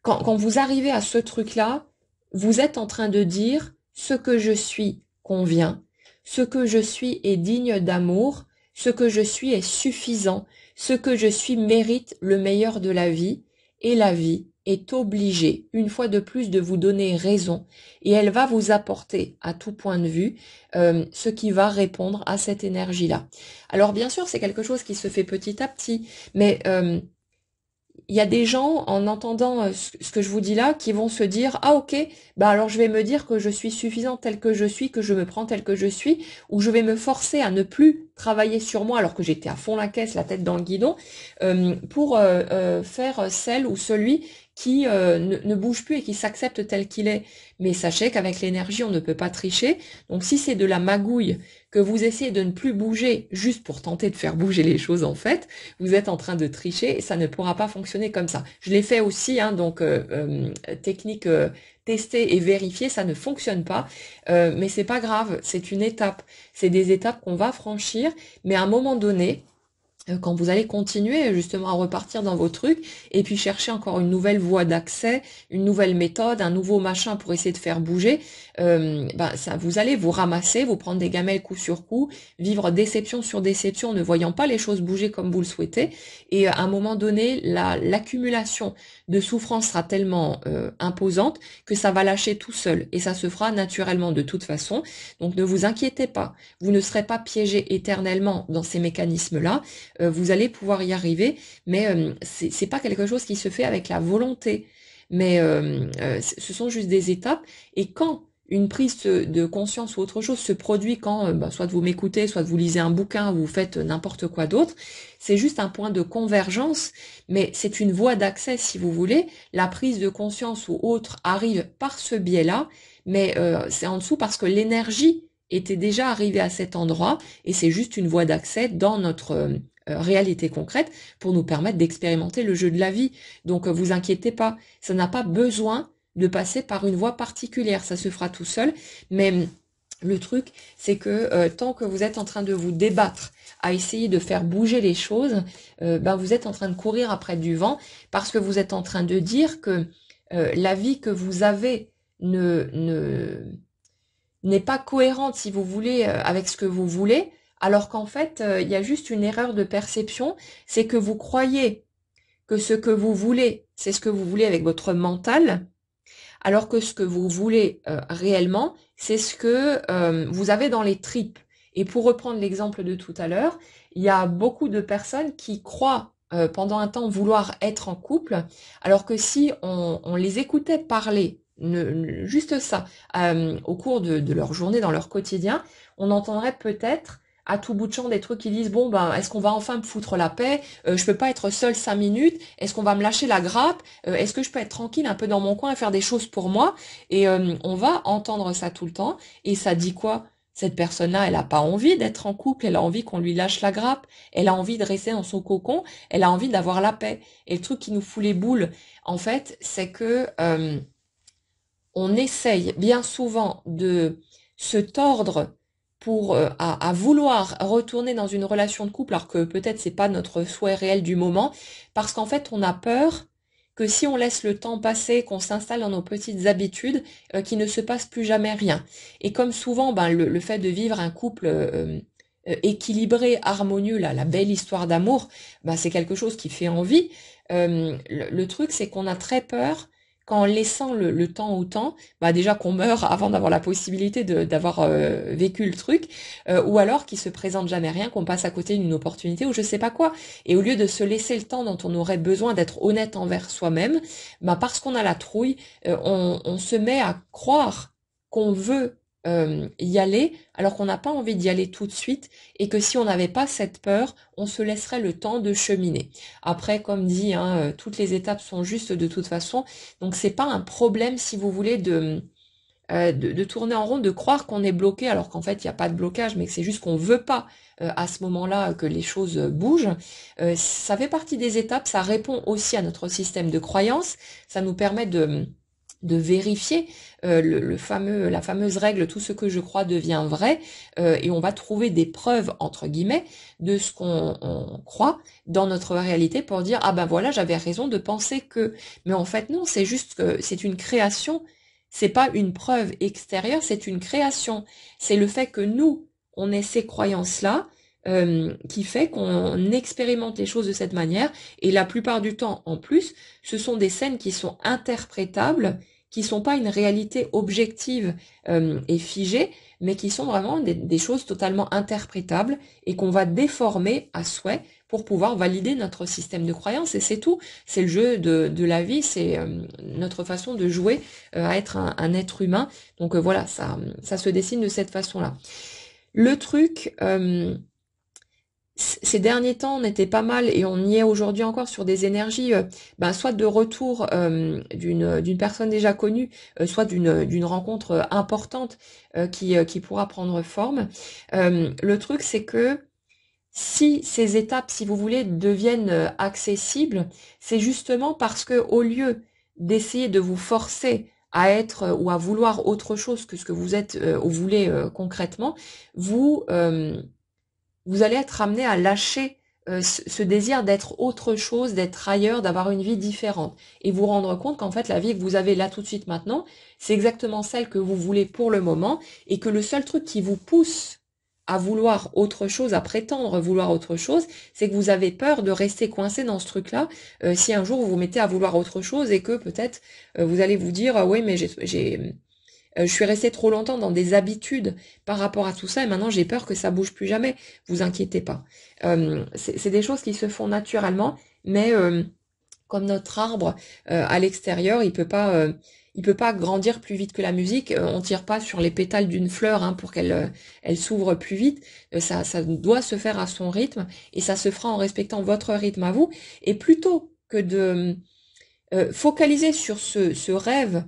quand vous arrivez à ce truc-là, vous êtes en train de dire ce que je suis convient, ce que je suis est digne d'amour, ce que je suis est suffisant, ce que je suis mérite le meilleur de la vie, et la vie est obligée, une fois de plus, de vous donner raison, et elle va vous apporter, à tout point de vue, ce qui va répondre à cette énergie-là. Alors bien sûr, c'est quelque chose qui se fait petit à petit, mais il y a des gens, en entendant ce que je vous dis là, qui vont se dire, ah ok, bah alors je vais me dire que je suis suffisante telle que je suis, que je me prends telle que je suis, ou je vais me forcer à ne plus travailler sur moi alors que j'étais à fond la caisse, la tête dans le guidon, pour faire celle ou celui qui ne bouge plus et qui s'accepte tel qu'il est. Mais sachez qu'avec l'énergie, on ne peut pas tricher. Donc si c'est de la magouille, que vous essayez de ne plus bouger juste pour tenter de faire bouger les choses en fait, vous êtes en train de tricher et ça ne pourra pas fonctionner comme ça. Je l'ai fait aussi, hein, donc technique testée et vérifiée, ça ne fonctionne pas, mais c'est pas grave, c'est une étape. C'est des étapes qu'on va franchir, mais à un moment donné, quand vous allez continuer justement à repartir dans vos trucs et puis chercher encore une nouvelle voie d'accès, une nouvelle méthode, un nouveau machin pour essayer de faire bouger, ça, vous allez vous ramasser, vous prendre des gamelles coup sur coup, vivre déception sur déception, ne voyant pas les choses bouger comme vous le souhaitez. Et à un moment donné, l'accumulation de souffrance sera tellement imposante que ça va lâcher tout seul et ça se fera naturellement de toute façon. Donc ne vous inquiétez pas, vous ne serez pas piégé éternellement dans ces mécanismes-là. Vous allez pouvoir y arriver, mais c'est pas quelque chose qui se fait avec la volonté. Mais ce sont juste des étapes. Et quand une prise de conscience ou autre chose se produit quand soit vous m'écoutez, soit vous lisez un bouquin, ou vous faites n'importe quoi d'autre. C'est juste un point de convergence, mais c'est une voie d'accès si vous voulez. La prise de conscience ou autre arrive par ce biais-là, mais c'est en dessous parce que l'énergie était déjà arrivée à cet endroit et c'est juste une voie d'accès dans notre réalité concrète pour nous permettre d'expérimenter le jeu de la vie. Donc vous inquiétez pas, ça n'a pas besoin de passer par une voie particulière, ça se fera tout seul, mais le truc, c'est que tant que vous êtes en train de vous débattre à essayer de faire bouger les choses, vous êtes en train de courir après du vent parce que vous êtes en train de dire que la vie que vous avez n'est pas cohérente, si vous voulez, avec ce que vous voulez, alors qu'en fait, il y a juste une erreur de perception, c'est que vous croyez que ce que vous voulez, c'est ce que vous voulez avec votre mental, alors que ce que vous voulez réellement, c'est ce que vous avez dans les tripes. Et pour reprendre l'exemple de tout à l'heure, il y a beaucoup de personnes qui croient pendant un temps vouloir être en couple, alors que si on les écoutait parler, juste ça, au cours de leur journée, dans leur quotidien, on entendrait peut-être à tout bout de champ des trucs qui disent bon est-ce qu'on va enfin me foutre la paix, je peux pas être seule 5 minutes, est-ce qu'on va me lâcher la grappe, est-ce que je peux être tranquille un peu dans mon coin et faire des choses pour moi, et on va entendre ça tout le temps, et ça dit quoi? Cette personne-là, elle a pas envie d'être en couple, elle a envie qu'on lui lâche la grappe, elle a envie de rester dans son cocon, elle a envie d'avoir la paix. Et le truc qui nous fout les boules, en fait, c'est que on essaye bien souvent de se tordre pour à vouloir retourner dans une relation de couple alors que peut-être c'est pas notre souhait réel du moment, parce qu'en fait on a peur que si on laisse le temps passer, qu'on s'installe dans nos petites habitudes, qu'il ne se passe plus jamais rien. Et comme souvent le fait de vivre un couple équilibré, harmonieux, la belle histoire d'amour, c'est quelque chose qui fait envie. Le truc c'est qu'on a très peur qu'en laissant le temps au temps, déjà qu'on meurt avant d'avoir la possibilité d'avoir vécu le truc, ou alors qu'il se présente jamais rien, qu'on passe à côté d'une opportunité ou je sais pas quoi. Et au lieu de se laisser le temps dont on aurait besoin d'être honnête envers soi-même, parce qu'on a la trouille, on se met à croire qu'on veut y aller alors qu'on n'a pas envie d'y aller tout de suite et que si on n'avait pas cette peur, on se laisserait le temps de cheminer. Après, comme dit, toutes les étapes sont justes de toute façon, donc c'est pas un problème si vous voulez de tourner en rond, de croire qu'on est bloqué alors qu'en fait il n'y a pas de blocage, mais que c'est juste qu'on veut pas à ce moment-là que les choses bougent. Ça fait partie des étapes, ça répond aussi à notre système de croyance, ça nous permet de vérifier la fameuse règle tout ce que je crois devient vrai, et on va trouver des preuves entre guillemets de ce qu'on croit dans notre réalité pour dire ah ben voilà j'avais raison de penser que, mais en fait non, c'est juste que c'est une création, c'est pas une preuve extérieure, c'est une création, c'est le fait que nous on ait ces croyances là qui fait qu'on expérimente les choses de cette manière, et la plupart du temps en plus ce sont des scènes qui sont interprétables, qui sont pas une réalité objective et figée, mais qui sont vraiment des choses totalement interprétables et qu'on va déformer à souhait pour pouvoir valider notre système de croyance, et c'est tout. C'est le jeu de la vie, c'est notre façon de jouer à être un être humain. Donc voilà, ça se dessine de cette façon-là. Le truc, ces derniers temps, on était pas mal, et on y est aujourd'hui encore sur des énergies, soit de retour d'une personne déjà connue, soit d'une rencontre importante qui pourra prendre forme. Le truc, c'est que si ces étapes, si vous voulez, deviennent accessibles, c'est justement parce que au lieu d'essayer de vous forcer à être ou à vouloir autre chose que ce que vous êtes ou voulez concrètement, vous allez être amené à lâcher ce désir d'être autre chose, d'être ailleurs, d'avoir une vie différente. Et vous rendre compte qu'en fait, la vie que vous avez là tout de suite maintenant, c'est exactement celle que vous voulez pour le moment, et que le seul truc qui vous pousse à vouloir autre chose, à prétendre vouloir autre chose, c'est que vous avez peur de rester coincé dans ce truc-là, si un jour vous vous mettez à vouloir autre chose et que peut-être vous allez vous dire oui mais je suis restée trop longtemps dans des habitudes par rapport à tout ça et maintenant j'ai peur que ça bouge plus jamais. Vous inquiétez pas. C'est des choses qui se font naturellement, mais comme notre arbre à l'extérieur, il peut pas grandir plus vite que la musique. On tire pas sur les pétales d'une fleur hein, pour qu'elle elle s'ouvre plus vite. Ça doit se faire à son rythme et ça se fera en respectant votre rythme à vous. Et plutôt que de focaliser sur ce rêve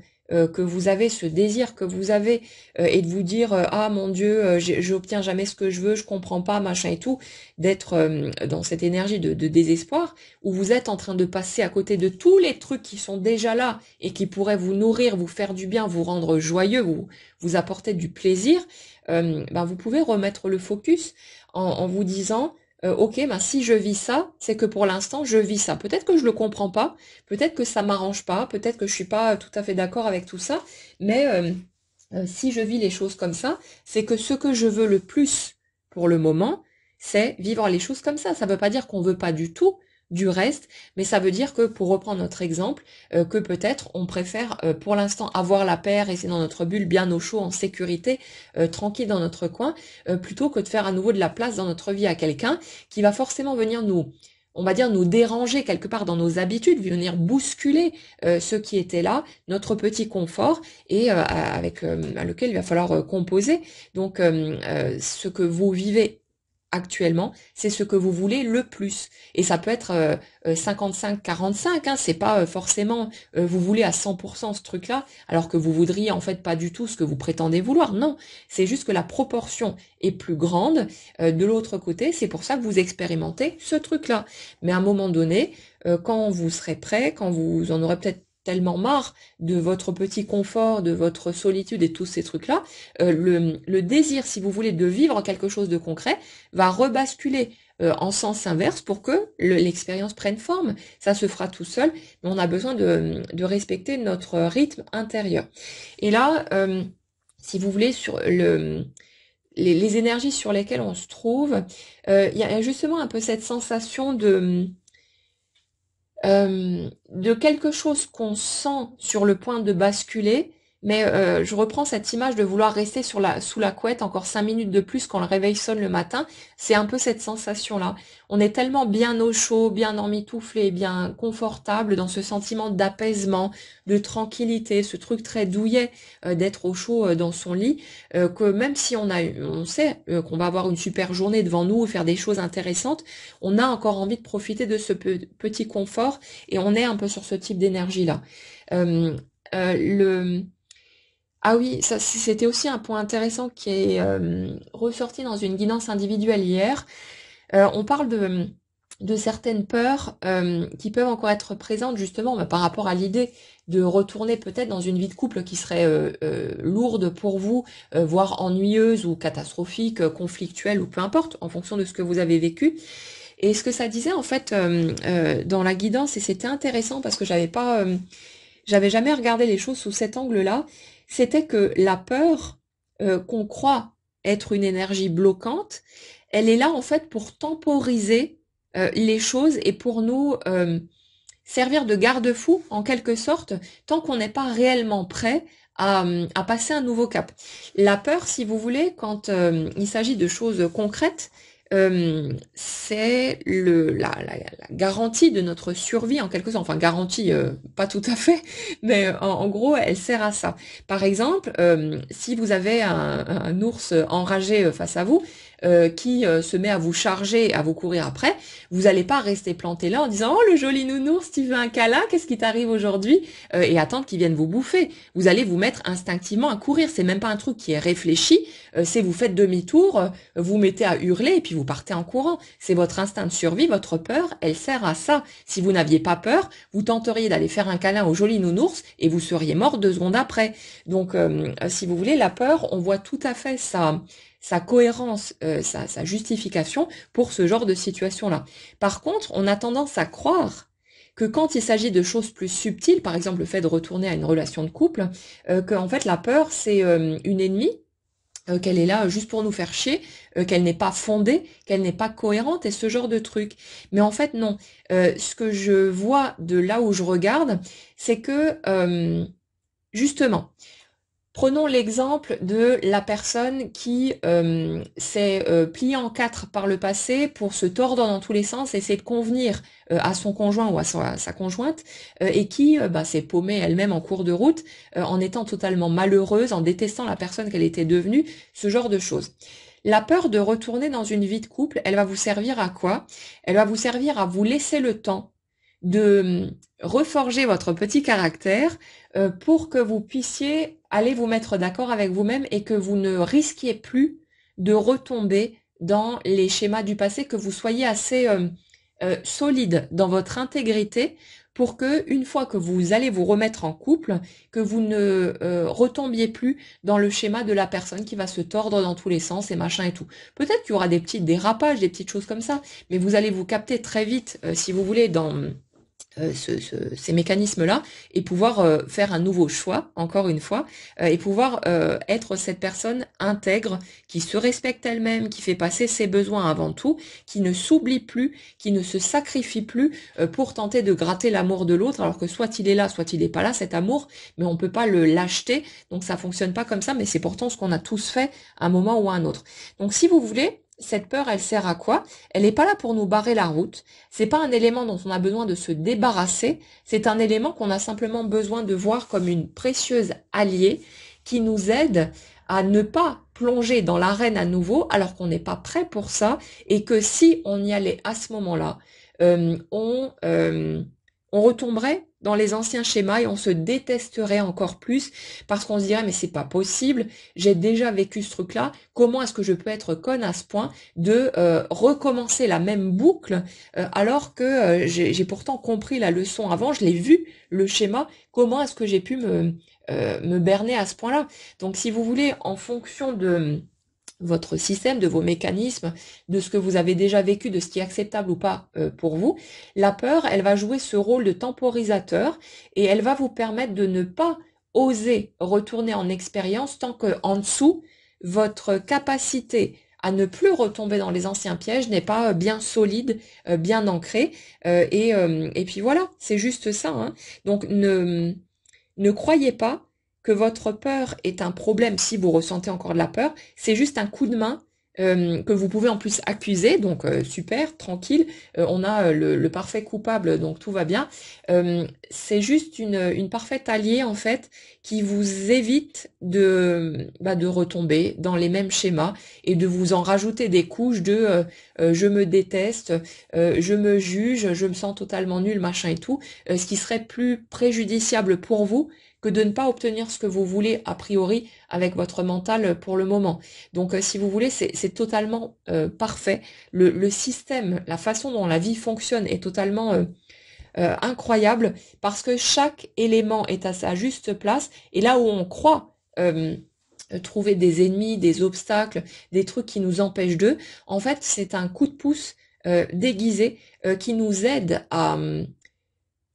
que vous avez, ce désir que vous avez, et de vous dire ah mon Dieu, j'obtiens jamais ce que je veux, je comprends pas, machin et tout, d'être dans cette énergie de désespoir, où vous êtes en train de passer à côté de tous les trucs qui sont déjà là et qui pourraient vous nourrir, vous faire du bien, vous rendre joyeux, vous apporter du plaisir, ben vous pouvez remettre le focus en vous disant ok, ben si je vis ça, c'est que pour l'instant je vis ça. Peut-être que je le comprends pas, peut-être que ça m'arrange pas, peut-être que je suis pas tout à fait d'accord avec tout ça, mais si je vis les choses comme ça, c'est que ce que je veux le plus pour le moment, c'est vivre les choses comme ça. Ça veut pas dire qu'on veut pas du tout du reste, mais ça veut dire que, pour reprendre notre exemple, que peut-être on préfère pour l'instant avoir la paix, rester dans notre bulle bien au chaud, en sécurité, tranquille dans notre coin, plutôt que de faire à nouveau de la place dans notre vie à quelqu'un qui va forcément venir nous, on va dire, nous déranger quelque part dans nos habitudes, venir bousculer ce qui était là, notre petit confort, et avec lequel il va falloir composer. Donc, ce que vous vivez actuellement, c'est ce que vous voulez le plus. Et ça peut être 55-45, hein, c'est pas forcément vous voulez à 100% ce truc-là, alors que vous voudriez en fait pas du tout ce que vous prétendez vouloir. Non, c'est juste que la proportion est plus grande de l'autre côté, c'est pour ça que vous expérimentez ce truc-là. Mais à un moment donné, quand vous serez prêt, quand vous en aurez peut-être tellement marre de votre petit confort, de votre solitude et tous ces trucs-là, le désir, si vous voulez, de vivre quelque chose de concret, va rebasculer en sens inverse pour que l'expérience prenne forme. Ça se fera tout seul, mais on a besoin de respecter notre rythme intérieur. Et là, si vous voulez, sur les énergies sur lesquelles on se trouve, il y a justement un peu cette sensation de quelque chose qu'on sent sur le point de basculer, mais je reprends cette image de vouloir rester sous la couette encore 5 minutes de plus quand le réveil sonne le matin. C'est un peu cette sensation-là. On est tellement bien au chaud, bien emmitouflé, bien confortable dans ce sentiment d'apaisement, de tranquillité, ce truc très douillet d'être au chaud dans son lit, que même si on sait qu'on va avoir une super journée devant nous, faire des choses intéressantes, on a encore envie de profiter de ce petit confort et on est un peu sur ce type d'énergie-là. Euh, le Ah oui, ça c'était aussi un point intéressant qui est ressorti dans une guidance individuelle hier. On parle de certaines peurs qui peuvent encore être présentes justement par rapport à l'idée de retourner peut-être dans une vie de couple qui serait lourde pour vous, voire ennuyeuse ou catastrophique, conflictuelle ou peu importe, en fonction de ce que vous avez vécu. Et ce que ça disait en fait dans la guidance, et c'était intéressant parce que j'avais jamais regardé les choses sous cet angle-là, c'était que la peur qu'on croit être une énergie bloquante, elle est là en fait pour temporiser les choses et pour nous servir de garde-fou en quelque sorte, tant qu'on n'est pas réellement prêt à passer un nouveau cap. La peur, si vous voulez, quand il s'agit de choses concrètes, c'est la garantie de notre survie en quelque sorte. Enfin, garantie, pas tout à fait, mais en gros, elle sert à ça. Par exemple, si vous avez un ours enragé face à vous, qui se met à vous charger, à vous courir après, vous n'allez pas rester planté là en disant «Oh, le joli nounours, tu veux un câlin? Qu'est-ce qui t'arrive aujourd'hui?» et attendre qu'il vienne vous bouffer. Vous allez vous mettre instinctivement à courir. C'est même pas un truc qui est réfléchi. C'est vous faites demi-tour, vous mettez à hurler et puis vous partez en courant. C'est votre instinct de survie, votre peur, elle sert à ça. Si vous n'aviez pas peur, vous tenteriez d'aller faire un câlin au joli nounours et vous seriez mort 2 secondes après. Donc, si vous voulez, la peur, on voit tout à fait sa cohérence, sa justification pour ce genre de situation-là. Par contre, on a tendance à croire que quand il s'agit de choses plus subtiles, par exemple le fait de retourner à une relation de couple, que en fait la peur c'est une ennemie, qu'elle est là juste pour nous faire chier, qu'elle n'est pas fondée, qu'elle n'est pas cohérente et ce genre de truc. Mais en fait non. Ce que je vois de là où je regarde, c'est que justement, Prenons l'exemple de la personne qui s'est pliée en quatre par le passé pour se tordre dans tous les sens, essayer de convenir à son conjoint ou à sa conjointe, et qui s'est paumée elle-même en cours de route, en étant totalement malheureuse, en détestant la personne qu'elle était devenue, ce genre de choses. La peur de retourner dans une vie de couple, elle va vous servir à quoi? Elle va vous servir à vous laisser le temps de reforger votre petit caractère pour que vous puissiez aller vous mettre d'accord avec vous-même et que vous ne risquiez plus de retomber dans les schémas du passé, que vous soyez assez solide dans votre intégrité pour que, une fois que vous allez vous remettre en couple, que vous ne retombiez plus dans le schéma de la personne qui va se tordre dans tous les sens et machin et tout. Peut-être qu'il y aura des petits dérapages, des petites choses comme ça, mais vous allez vous capter très vite, si vous voulez, dans ces mécanismes-là et pouvoir faire un nouveau choix, encore une fois, et pouvoir être cette personne intègre, qui se respecte elle-même, qui fait passer ses besoins avant tout, qui ne s'oublie plus, qui ne se sacrifie plus pour tenter de gratter l'amour de l'autre, alors que soit il est là, soit il n'est pas là, cet amour, mais on peut pas le l'acheter, donc ça fonctionne pas comme ça, mais c'est pourtant ce qu'on a tous fait à un moment ou à un autre. Donc si vous voulez, cette peur, elle sert à quoi? Elle n'est pas là pour nous barrer la route. C'est pas un élément dont on a besoin de se débarrasser. C'est un élément qu'on a simplement besoin de voir comme une précieuse alliée qui nous aide à ne pas plonger dans l'arène à nouveau alors qu'on n'est pas prêt pour ça et que si on y allait à ce moment-là, euh, on, euh, on retomberait dans les anciens schémas et on se détesterait encore plus parce qu'on se dirait mais c'est pas possible, j'ai déjà vécu ce truc-là, comment est-ce que je peux être conne à ce point de recommencer la même boucle alors que j'ai pourtant compris la leçon avant, je l'ai vu, le schéma, comment est-ce que j'ai pu me berner à ce point-là. Donc si vous voulez, en fonction de votre système, de vos mécanismes, de ce que vous avez déjà vécu, de ce qui est acceptable ou pas pour vous, la peur, elle va jouer ce rôle de temporisateur et elle va vous permettre de ne pas oser retourner en expérience tant que en dessous, votre capacité à ne plus retomber dans les anciens pièges n'est pas bien solide, bien ancrée. Et puis voilà, c'est juste ça, hein. Donc ne croyez pas que votre peur est un problème si vous ressentez encore de la peur. C'est juste un coup de main que vous pouvez en plus accuser. Donc super, tranquille. On a le parfait coupable, donc tout va bien. C'est juste une parfaite alliée en fait qui vous évite de retomber dans les mêmes schémas et de vous en rajouter des couches de je me déteste, je me juge, je me sens totalement nul, machin et tout, ce qui serait plus préjudiciable pour vous que de ne pas obtenir ce que vous voulez a priori avec votre mental pour le moment. Donc si vous voulez, c'est totalement parfait. Le système, la façon dont la vie fonctionne est totalement incroyable parce que chaque élément est à sa juste place et là où on croit trouver des ennemis, des obstacles, des trucs qui nous empêchent d'eux, en fait c'est un coup de pouce déguisé qui nous aide à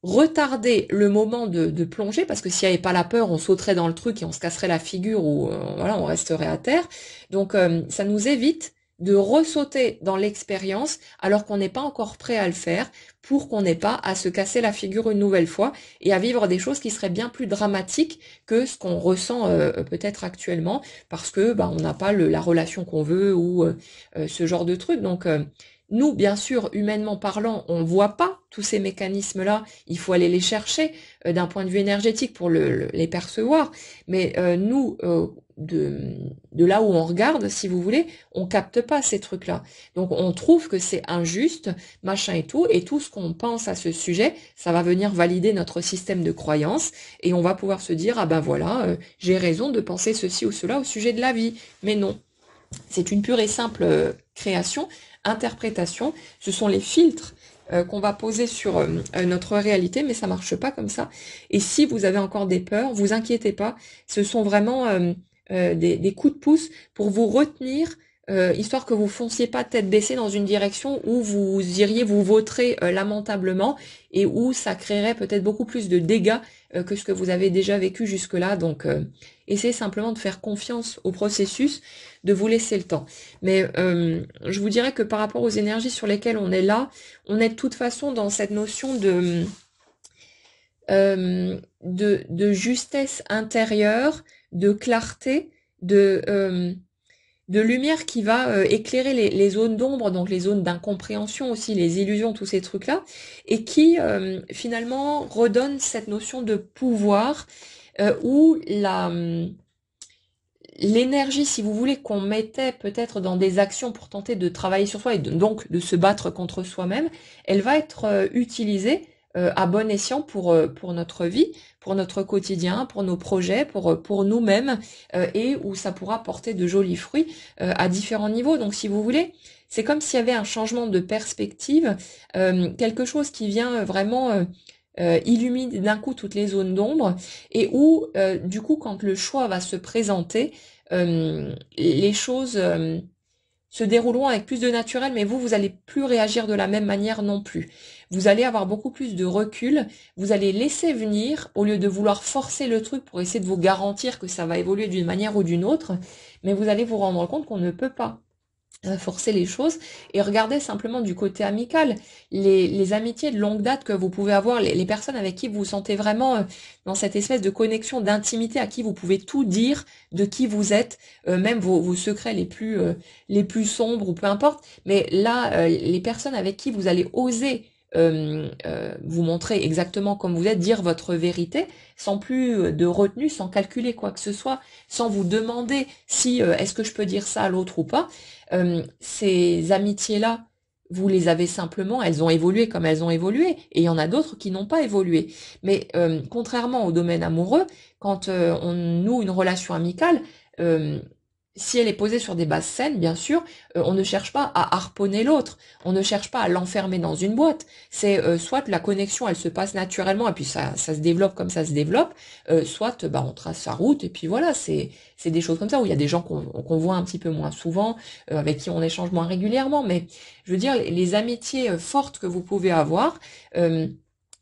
retarder le moment de plonger, parce que s'il n'y avait pas la peur, on sauterait dans le truc et on se casserait la figure ou voilà, on resterait à terre. Donc ça nous évite de ressauter dans l'expérience alors qu'on n'est pas encore prêt à le faire pour qu'on n'ait pas à se casser la figure une nouvelle fois et à vivre des choses qui seraient bien plus dramatiques que ce qu'on ressent peut-être actuellement parce que on n'a pas la relation qu'on veut ou ce genre de truc. Donc nous, bien sûr, humainement parlant, on ne voit pas tous ces mécanismes-là. Il faut aller les chercher d'un point de vue énergétique pour les percevoir. Mais nous, de là où on regarde, si vous voulez, on capte pas ces trucs-là. Donc on trouve que c'est injuste, machin et tout ce qu'on pense à ce sujet, ça va venir valider notre système de croyance et on va pouvoir se dire, ah ben voilà, j'ai raison de penser ceci ou cela au sujet de la vie. Mais non. C'est une pure et simple création, interprétation. Ce sont les filtres qu'on va poser sur notre réalité, mais ça marche pas comme ça. Et si vous avez encore des peurs, vous inquiétez pas. Ce sont vraiment des coups de pouce pour vous retenir, histoire que vous fonciez pas tête baissée dans une direction où vous iriez vous vautrer lamentablement et où ça créerait peut-être beaucoup plus de dégâts que ce que vous avez déjà vécu jusque-là. Donc, essayez simplement de faire confiance au processus, de vous laisser le temps. Mais je vous dirais que par rapport aux énergies sur lesquelles on est là, on est de toute façon dans cette notion de justesse intérieure, de clarté, de lumière qui va éclairer les zones d'ombre, donc les zones d'incompréhension aussi, les illusions, tous ces trucs-là, et qui finalement redonne cette notion de pouvoir où l'énergie, si vous voulez, qu'on mettait peut-être dans des actions pour tenter de travailler sur soi et donc de se battre contre soi-même, elle va être utilisée à bon escient pour notre vie, pour notre quotidien, pour nos projets, pour nous-mêmes, et où ça pourra porter de jolis fruits à différents niveaux. Donc si vous voulez, c'est comme s'il y avait un changement de perspective, quelque chose qui vient vraiment illumine d'un coup toutes les zones d'ombre et où du coup quand le choix va se présenter, les choses se dérouleront avec plus de naturel, mais vous allez plus réagir de la même manière non plus. Vous allez avoir beaucoup plus de recul, vous allez laisser venir au lieu de vouloir forcer le truc pour essayer de vous garantir que ça va évoluer d'une manière ou d'une autre, mais vous allez vous rendre compte qu'on ne peut pas forcer les choses et regardez simplement du côté amical les amitiés de longue date que vous pouvez avoir, les personnes avec qui vous vous sentez vraiment dans cette espèce de connexion d'intimité, à qui vous pouvez tout dire de qui vous êtes, même vos secrets les plus sombres ou peu importe, mais là les personnes avec qui vous allez oser vous montrer exactement comme vous êtes, dire votre vérité, sans plus de retenue, sans calculer quoi que ce soit, sans vous demander si est-ce que je peux dire ça à l'autre ou pas. Ces amitiés-là, vous les avez simplement, elles ont évolué comme elles ont évolué, et il y en a d'autres qui n'ont pas évolué. Mais contrairement au domaine amoureux, quand on noue une relation amicale, euh, si elle est posée sur des bases saines, bien sûr, on ne cherche pas à harponner l'autre, on ne cherche pas à l'enfermer dans une boîte. C'est soit la connexion, elle se passe naturellement et puis ça se développe comme ça se développe, soit bah, on trace sa route et puis voilà, c'est des choses comme ça où il y a des gens qu'on voit un petit peu moins souvent, avec qui on échange moins régulièrement. Mais je veux dire, les amitiés fortes que vous pouvez avoir.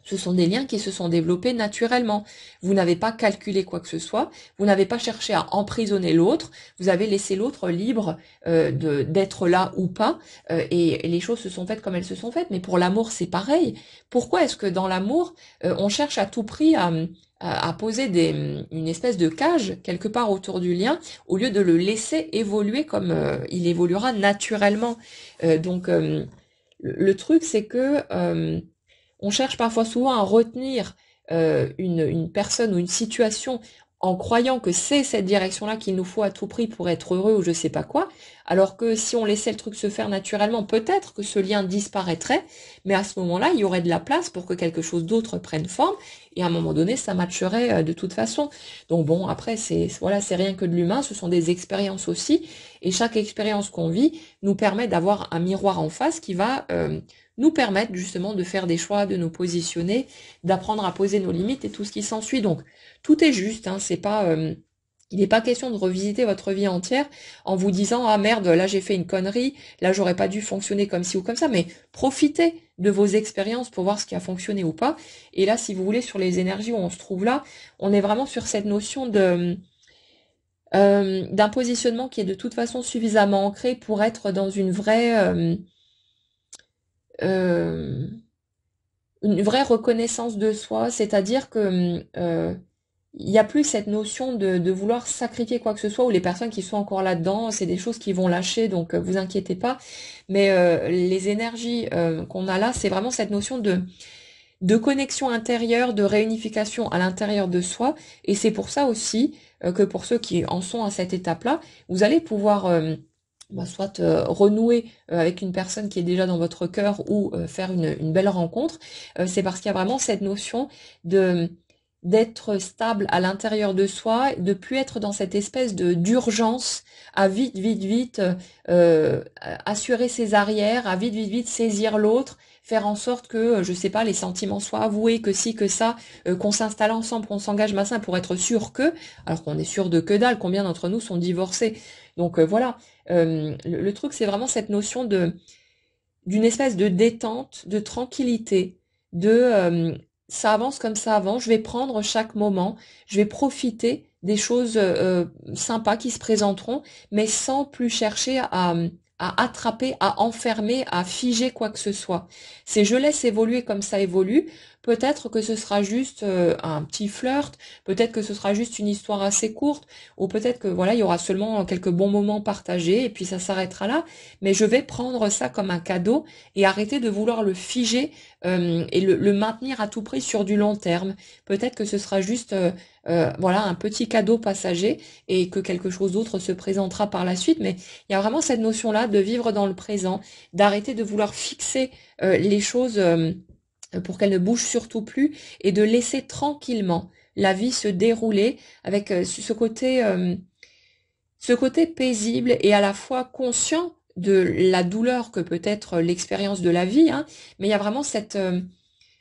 Ce sont des liens qui se sont développés naturellement. Vous n'avez pas calculé quoi que ce soit, vous n'avez pas cherché à emprisonner l'autre, vous avez laissé l'autre libre d'être là ou pas, et les choses se sont faites comme elles se sont faites. Mais pour l'amour, c'est pareil. Pourquoi est-ce que dans l'amour, on cherche à tout prix à poser une espèce de cage quelque part autour du lien, au lieu de le laisser évoluer comme il évoluera naturellement. Donc le truc, c'est que on cherche parfois souvent à retenir une personne ou une situation en croyant que c'est cette direction-là qu'il nous faut à tout prix pour être heureux ou je sais pas quoi, alors que si on laissait le truc se faire naturellement, peut-être que ce lien disparaîtrait, mais à ce moment-là, il y aurait de la place pour que quelque chose d'autre prenne forme, et à un moment donné, ça matcherait de toute façon. Donc bon, après, voilà, c'est rien que de l'humain, ce sont des expériences aussi, et chaque expérience qu'on vit nous permet d'avoir un miroir en face qui va nous permettre justement de faire des choix, de nous positionner, d'apprendre à poser nos limites et tout ce qui s'ensuit. Donc tout est juste, hein, c'est pas, il n'est pas question de revisiter votre vie entière en vous disant ah merde, là j'ai fait une connerie, là j'aurais pas dû fonctionner comme ci ou comme ça, mais profitez de vos expériences pour voir ce qui a fonctionné ou pas. Et là, si vous voulez, sur les énergies où on se trouve là, on est vraiment sur cette notion d'un positionnement qui est de toute façon suffisamment ancré pour être dans euh, une vraie reconnaissance de soi, c'est-à-dire que il n'y a plus cette notion de vouloir sacrifier quoi que ce soit, ou les personnes qui sont encore là-dedans, c'est des choses qui vont lâcher, donc vous inquiétez pas. Mais les énergies qu'on a là, c'est vraiment cette notion de connexion intérieure, de réunification à l'intérieur de soi, et c'est pour ça aussi que pour ceux qui en sont à cette étape-là, vous allez pouvoir bah, soit renouer avec une personne qui est déjà dans votre cœur ou faire une belle rencontre. C'est parce qu'il y a vraiment cette notion de d'être stable à l'intérieur de soi, de plus être dans cette espèce de d'urgence à vite, vite, vite assurer ses arrières, à vite, vite, vite saisir l'autre, faire en sorte que, je sais pas, les sentiments soient avoués, que si, que ça, qu'on s'installe ensemble, qu'on s'engage, machin, pour être sûr que, alors qu'on est sûr de que dalle, combien d'entre nous sont divorcés. Donc voilà, le truc, c'est vraiment cette notion d'une espèce de détente, de tranquillité, de ça avance comme ça avance, je vais prendre chaque moment, je vais profiter des choses sympas qui se présenteront, mais sans plus chercher à attraper, à enfermer, à figer quoi que ce soit. C'est je laisse évoluer comme ça évolue. peut-être que ce sera juste un petit flirt, peut-être que ce sera juste une histoire assez courte, ou peut-être que voilà, il y aura seulement quelques bons moments partagés et puis ça s'arrêtera là. Mais je vais prendre ça comme un cadeau et arrêter de vouloir le figer et le maintenir à tout prix sur du long terme. Peut-être que ce sera juste voilà un petit cadeau passager et que quelque chose d'autre se présentera par la suite. Mais il y a vraiment cette notion-là de vivre dans le présent, d'arrêter de vouloir fixer les choses pour qu'elles ne bougent surtout plus et de laisser tranquillement la vie se dérouler avec ce côté paisible et à la fois conscient de la douleur que peut être l'expérience de la vie, hein, mais il y a vraiment cette, je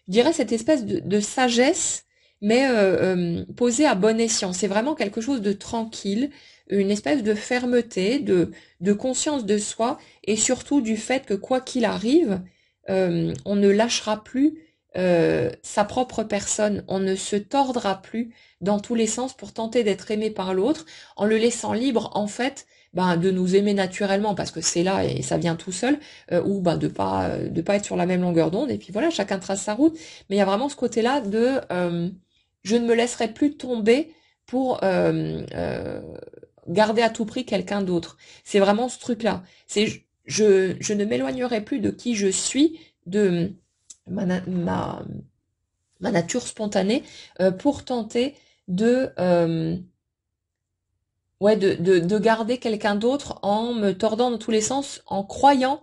dirais cette espèce de sagesse, mais posée à bon escient. C'est vraiment quelque chose de tranquille, une espèce de fermeté, de conscience de soi, et surtout du fait que quoi qu'il arrive, on ne lâchera plus sa propre personne, on ne se tordra plus dans tous les sens pour tenter d'être aimé par l'autre, en le laissant libre en fait ben, de nous aimer naturellement parce que c'est là et ça vient tout seul, ou ben, de pas être sur la même longueur d'onde, et puis voilà, chacun trace sa route, mais il y a vraiment ce côté-là de je ne me laisserai plus tomber pour garder à tout prix quelqu'un d'autre. C'est vraiment ce truc-là. C'est je ne m'éloignerai plus de qui je suis, de ma, ma, ma nature spontanée, pour tenter de, ouais, de garder quelqu'un d'autre en me tordant dans tous les sens, en croyant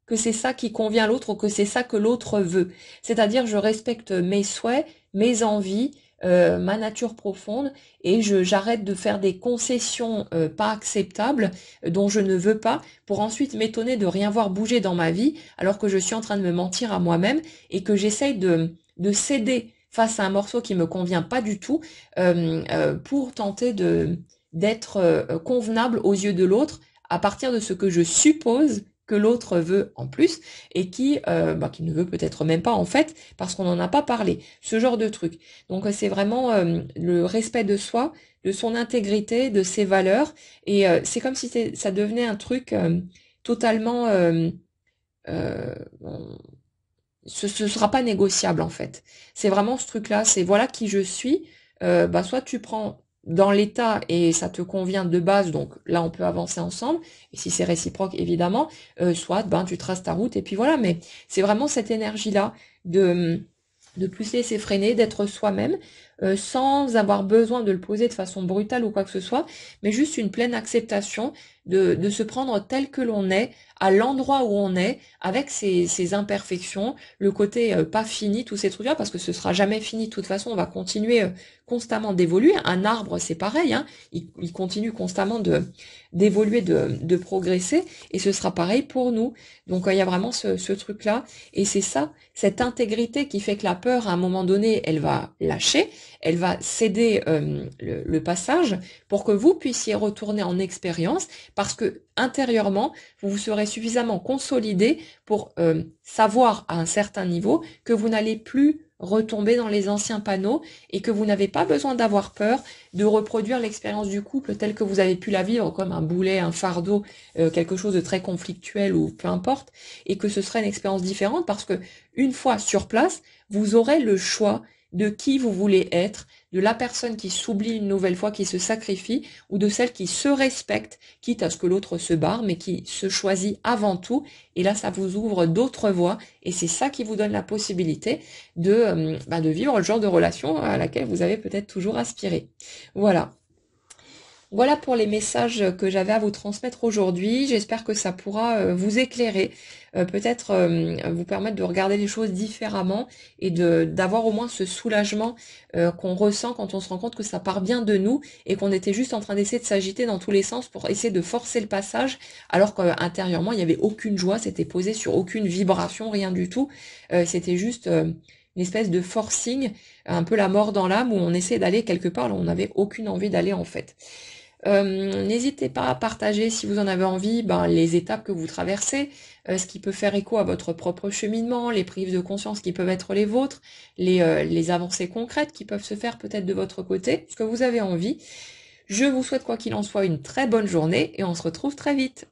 que c'est ça qui convient à l'autre ou que c'est ça que l'autre veut. C'est-à-dire, je respecte mes souhaits, mes envies, ma nature profonde, et j'arrête de faire des concessions pas acceptables, dont je ne veux pas, pour ensuite m'étonner de rien voir bouger dans ma vie, alors que je suis en train de me mentir à moi-même et que j'essaye de céder face à un morceau qui me convient pas du tout, pour tenter d'être convenable aux yeux de l'autre à partir de ce que je suppose que l'autre veut en plus et qui ne veut peut-être même pas en fait parce qu'on n'en a pas parlé. Ce genre de truc. Donc c'est vraiment le respect de soi, de son intégrité, de ses valeurs, et c'est comme si ça devenait un truc totalement bon, ce sera pas négociable en fait. C'est vraiment ce truc-là, c'est voilà qui je suis. Bah soit tu prends dans l'état et ça te convient de base, donc là on peut avancer ensemble. Et si c'est réciproque évidemment, soit ben tu traces ta route et puis voilà. Mais c'est vraiment cette énergie-là de plus laisser freiner, d'être soi-même, sans avoir besoin de le poser de façon brutale ou quoi que ce soit, mais juste une pleine acceptation de se prendre tel que l'on est, à l'endroit où on est, avec ses imperfections, le côté pas fini, tous ces trucs-là, parce que ce sera jamais fini. De toute façon, on va continuer constamment d'évoluer. Un arbre, c'est pareil, hein, il continue constamment d'évoluer, de progresser, et ce sera pareil pour nous. Donc il y a vraiment ce truc-là, et c'est ça, cette intégrité qui fait que la peur, à un moment donné, elle va lâcher, elle va céder le passage pour que vous puissiez retourner en expérience, parce que intérieurement, vous vous serez suffisamment consolidé pour savoir à un certain niveau que vous n'allez plus retomber dans les anciens panneaux et que vous n'avez pas besoin d'avoir peur de reproduire l'expérience du couple telle que vous avez pu la vivre, comme un boulet, un fardeau, quelque chose de très conflictuel ou peu importe, et que ce serait une expérience différente parce que une fois sur place, vous aurez le choix de qui vous voulez être, de la personne qui s'oublie une nouvelle fois, qui se sacrifie, ou de celle qui se respecte, quitte à ce que l'autre se barre, mais qui se choisit avant tout. Et là, ça vous ouvre d'autres voies, et c'est ça qui vous donne la possibilité de vivre le genre de relation à laquelle vous avez peut-être toujours aspiré. Voilà. Voilà pour les messages que j'avais à vous transmettre aujourd'hui. J'espère que ça pourra vous éclairer, peut-être vous permettre de regarder les choses différemment et d'avoir au moins ce soulagement qu'on ressent quand on se rend compte que ça part bien de nous et qu'on était juste en train d'essayer de s'agiter dans tous les sens pour essayer de forcer le passage, alors qu'intérieurement il n'y avait aucune joie, c'était posé sur aucune vibration, rien du tout. C'était juste une espèce de forcing, un peu la mort dans l'âme où on essaie d'aller quelque part là où on n'avait aucune envie d'aller en fait. N'hésitez pas à partager si vous en avez envie les étapes que vous traversez, ce qui peut faire écho à votre propre cheminement, les prises de conscience qui peuvent être les vôtres, les avancées concrètes qui peuvent se faire peut-être de votre côté, ce que vous avez envie. Je vous souhaite quoi qu'il en soit une très bonne journée et on se retrouve très vite.